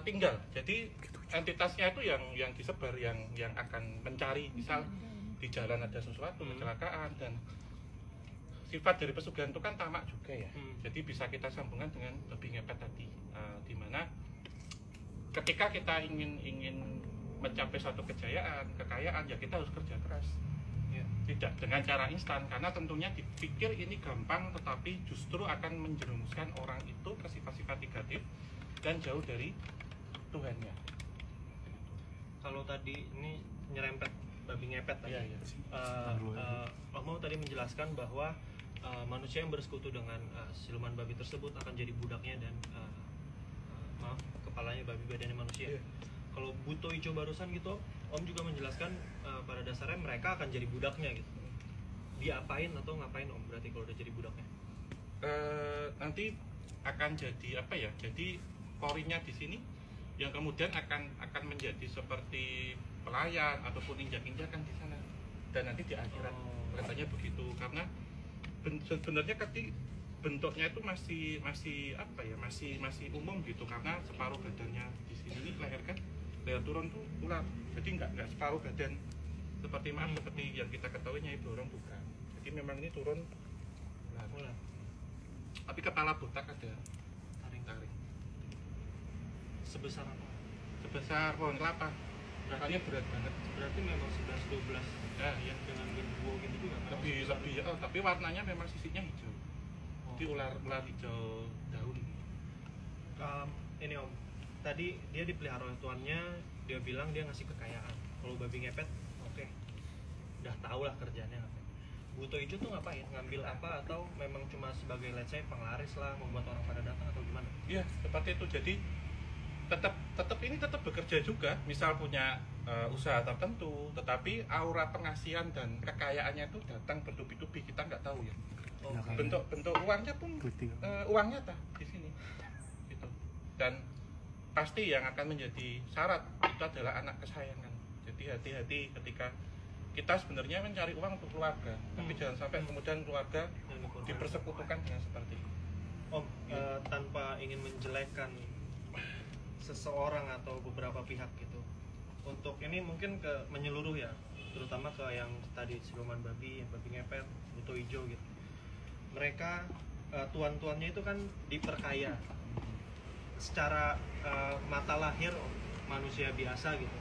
[SPEAKER 1] Tinggal. Jadi entitasnya itu yang disebar, yang akan mencari, misal di jalan ada sesuatu, kecelakaan, dan sifat dari pesugihan itu kan tamak juga ya. Jadi bisa kita sambungkan dengan babi ngepet tadi, di mana ketika kita ingin mencapai suatu kekayaan, ya kita harus kerja keras. Tidak dengan cara instan, karena tentunya dipikir ini gampang, tetapi justru akan menjerumuskan orang itu ke sifat-sifat negatif dan jauh dari Tuhannya.
[SPEAKER 2] Kalau tadi ini nyerempet babi ngepet tadi, Om mau tadi menjelaskan bahwa manusia yang bersekutu dengan siluman babi tersebut akan jadi budaknya dan kepalanya babi, badannya manusia. Kalau Buto Ijo barusan gitu, Om juga menjelaskan pada dasarnya mereka akan jadi budaknya gitu. Diapain atau ngapain Om berarti kalau udah jadi budaknya?
[SPEAKER 1] Nanti akan jadi apa ya? Jadi korinya di sini yang kemudian akan menjadi seperti pelayan ataupun injak-injakan di sana. Dan nanti di akhirat katanya begitu, karena sebenarnya bentuknya itu masih apa ya? Masih umum gitu, karena separuh badannya di sini leher kan. Leher turun tuh ular, jadi nggak separuh badan seperti seperti yang kita ketahui Nyai Blorong bukan. Jadi memang ini turun ular. Tapi kepala botak ada taring.
[SPEAKER 2] Sebesar apa?
[SPEAKER 1] Sebesar pohon kelapa. Makanya berat banget.
[SPEAKER 2] Berarti memang 11-12.
[SPEAKER 1] Ya, iya.
[SPEAKER 2] Dengan genderuwo gitu juga.
[SPEAKER 1] Lebih tapi warnanya memang sisinya hijau. Jadi ular hijau daun.
[SPEAKER 2] Ini Om, tadi dia dipelihara oleh tuannya, dia bilang dia ngasih kekayaan. Kalau babi ngepet, oke, udah tau lah kerjaannya ngapain. Buto Ijo tuh ngapain? Ngambil apa atau memang cuma sebagai let's say penglaris lah, membuat orang pada datang atau gimana?
[SPEAKER 1] Iya, seperti itu. Jadi tetap bekerja juga. Misal punya usaha tertentu, tetapi aura pengasihan dan kekayaannya itu datang bertubi-tubi, kita nggak tahu ya. Bentuk uangnya pun uang nyata di sini. Gitu. Dan pasti yang akan menjadi syarat itu adalah anak kesayangan. Jadi hati-hati ketika kita sebenarnya mencari uang untuk keluarga, tapi jangan sampai kemudian keluarga dipersekutukan dengan seperti itu.
[SPEAKER 2] Om, tanpa ingin menjelekkan seseorang atau beberapa pihak gitu, untuk ini mungkin ke menyeluruh ya, terutama ke yang tadi siluman babi, yang babi ngepet, Buto Ijo gitu. Mereka tuan-tuannya itu kan diperkaya secara mata lahir manusia biasa gitu,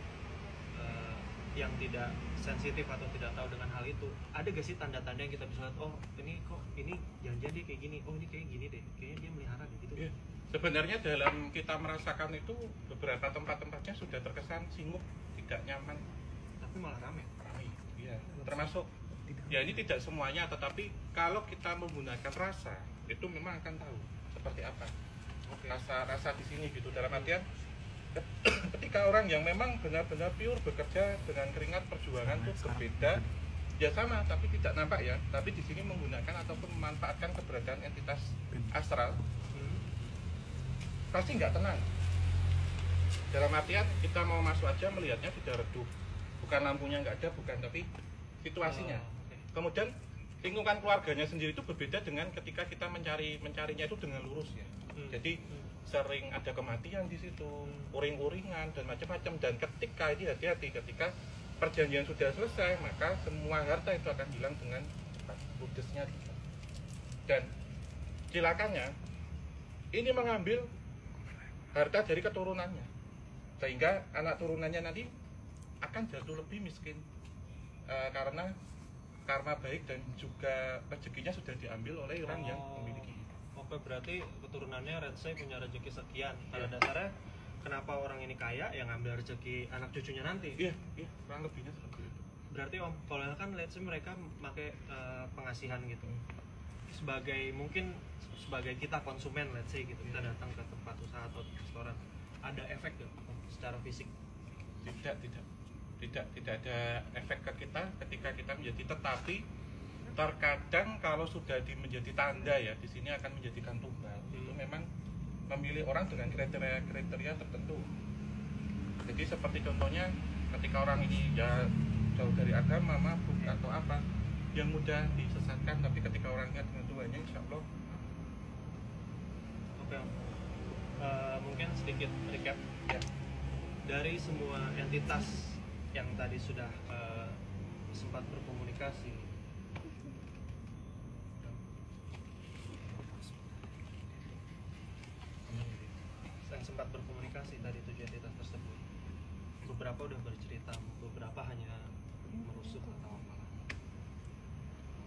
[SPEAKER 2] yang tidak sensitif atau tidak tahu dengan hal itu. Ada gak sih tanda-tanda yang kita bisa lihat, oh ini kok ini jangan-jangan dia kayak gini, oh ini kayak gini deh, kayaknya dia melihara deh gitu.
[SPEAKER 1] Sebenarnya dalam kita merasakan itu beberapa tempat-tempatnya sudah terkesan singgup, tidak nyaman.
[SPEAKER 2] Tapi malah rame.
[SPEAKER 1] Iya, termasuk ya ini tidak semuanya, tetapi kalau kita menggunakan rasa itu memang akan tahu seperti apa rasa di sini gitu. Dalam artian ketika orang yang memang benar-benar pure bekerja dengan keringat perjuangan itu berbeda, ya sama tapi tidak nampak ya. Tapi di sini menggunakan ataupun memanfaatkan keberadaan entitas astral, pasti nggak tenang. Dalam artian kita mau masuk aja melihatnya sudah redup, bukan lampunya nggak ada, bukan, tapi situasinya. Kemudian lingkungan keluarganya sendiri itu berbeda dengan ketika kita mencarinya itu dengan lurus ya. Jadi sering ada kematian di situ, uring-uringan dan macam-macam. Dan ketika ini hati-hati, ketika perjanjian sudah selesai, maka semua harta itu akan hilang dengan cepat, ludesnya. Dan silakannya ini mengambil harta dari keturunannya, sehingga anak turunannya nanti akan jatuh lebih miskin karena karma baik dan juga rezekinya sudah diambil oleh orang yang memiliki.
[SPEAKER 2] Oke, berarti keturunannya let's say punya rezeki sekian. Pada dasarnya kenapa orang ini kaya yang ngambil rezeki anak cucunya nanti?
[SPEAKER 1] Iya, kurang lebihnya seperti itu.
[SPEAKER 2] Berarti Om, kalau kan let's say mereka pakai pengasihan gitu. Mungkin sebagai kita konsumen let's say gitu, kita datang ke tempat usaha atau restoran, ada efek nggak secara fisik?
[SPEAKER 1] Tidak ada efek ke kita ketika kita menjadi, tetapi terkadang kalau sudah menjadi tanda ya, di sini akan menjadikan tumbal. Itu memang memilih orang dengan kriteria tertentu. Jadi seperti contohnya ketika orang ini ya jauh dari agama, mabuk atau apa, yang mudah disesatkan, tapi ketika orangnya dengan Tuhannya insya Allah.
[SPEAKER 2] Oke, mungkin sedikit recap
[SPEAKER 1] Ya.
[SPEAKER 2] dari semua entitas yang tadi sudah sempat berkomunikasi. Yang sempat berkomunikasi tadi 7 entitas tersebut, beberapa udah bercerita, beberapa hanya merusuk atau apa.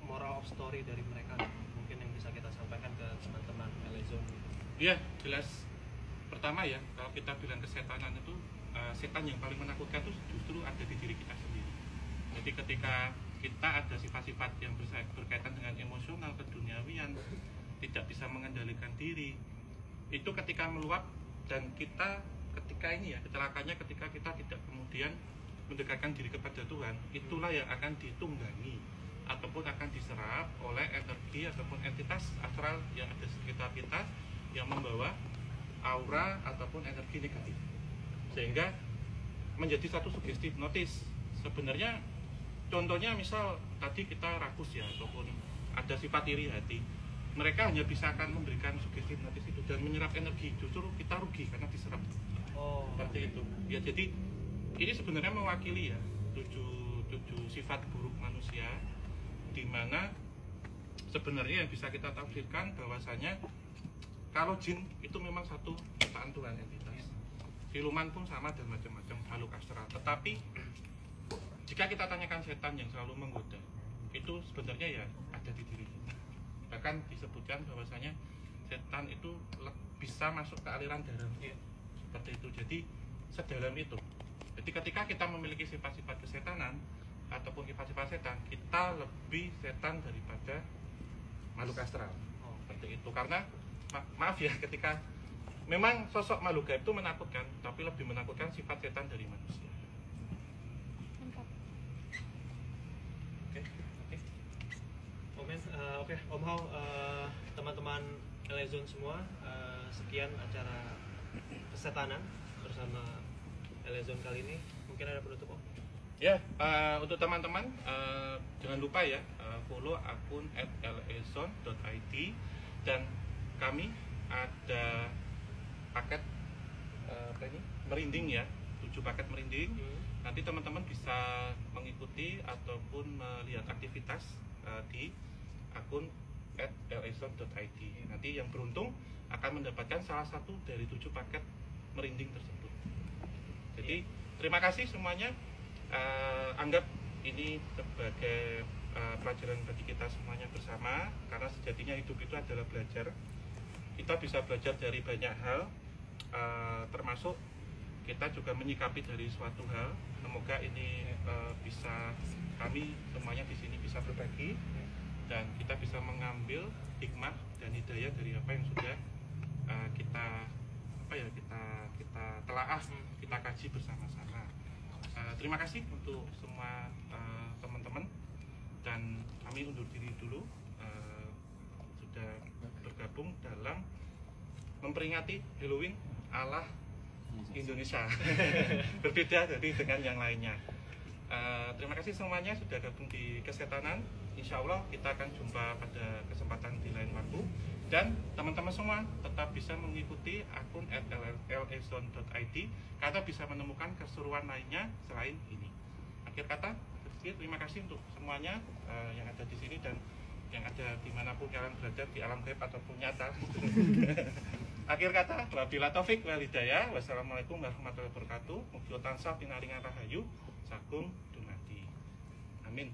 [SPEAKER 2] Moral of story dari mereka mungkin yang bisa kita sampaikan ke teman-teman Elezon.
[SPEAKER 1] Iya, jelas. Pertama ya, kalau kita bilang kesetanan itu, setan yang paling menakutkan itu justru ada di diri kita sendiri. Jadi ketika kita ada sifat-sifat yang berkaitan dengan emosional, keduniawian, tidak bisa mengendalikan diri, itu ketika meluap, dan kita ketika ini ya, kecelakaannya ketika kita tidak kemudian mendekatkan diri kepada Tuhan, itulah yang akan ditunggangi ataupun akan diserap oleh energi ataupun entitas astral yang ada di sekitar kita yang membawa aura ataupun energi negatif, sehingga menjadi satu sugesti hipnotis. Sebenarnya contohnya misal tadi kita rakus ya, ataupun ada sifat iri hati, mereka hanya bisa akan memberikan sugesti hipnotis itu dan menyerap energi, justru kita rugi karena diserap. Seperti itu ya. Jadi ini sebenarnya mewakili ya tujuh sifat buruk manusia, di mana sebenarnya yang bisa kita tafsirkan bahwasanya kalau jin itu memang satu ciptaan Tuhan, entitas. Siluman pun sama dan macam-macam makhluk astral. Tetapi jika kita tanyakan setan yang selalu menggoda, itu sebenarnya ya ada di diri kita. Bahkan disebutkan bahwasanya setan itu bisa masuk ke aliran darah. Seperti itu. Jadi sedalam itu. Jadi ketika kita memiliki sifat-sifat kesetanan ataupun sifat-sifat setan, kita lebih setan daripada makhluk astral. Seperti itu. Karena maaf ya, ketika memang sosok makhluk gaib itu menakutkan, tapi lebih menakutkan sifat setan dari manusia.
[SPEAKER 2] Oke, Om Hao, teman-teman Elezon semua, sekian acara kesetanan bersama Elezon kali ini. Mungkin ada penutup, Om?
[SPEAKER 1] Ya, untuk teman-teman jangan lupa ya, follow akun @elezon.id, dan kami ada paket merinding ya, 7 paket merinding. Nanti teman-teman bisa mengikuti ataupun melihat aktivitas di akun @elezon.id. Nanti yang beruntung akan mendapatkan salah satu dari 7 paket merinding tersebut. Jadi terima kasih semuanya. Anggap ini sebagai pelajaran bagi kita semuanya bersama, karena sejatinya hidup itu adalah belajar. kita bisa belajar dari banyak hal, termasuk kita juga menyikapi dari suatu hal. Semoga ini bisa kami semuanya di sini bisa berbagi dan kita bisa mengambil hikmah dan hidayah dari apa yang sudah kita telaah, kita kaji bersama-sama. Terima kasih untuk semua teman-teman dan kami undur diri dulu, sudah bergabung dalam memperingati Halloween ala Indonesia. Berbeda dari dengan yang lainnya. Terima kasih semuanya sudah gabung di Kesetanan. Insya Allah kita akan jumpa pada kesempatan di lain waktu. Dan teman-teman semua tetap bisa mengikuti akun @llazone.id karena bisa menemukan keseruan lainnya selain ini. Akhir kata, terima kasih untuk semuanya yang ada di sini dan yang ada dimanapun kalian berada di alam gaib ataupun nyata. Akhir kata, wabillahi taufik wal hidayah. Wassalamualaikum warahmatullahi wabarakatuh. Mugi tansah pinaringan rahayu sagung dumadi. Amin.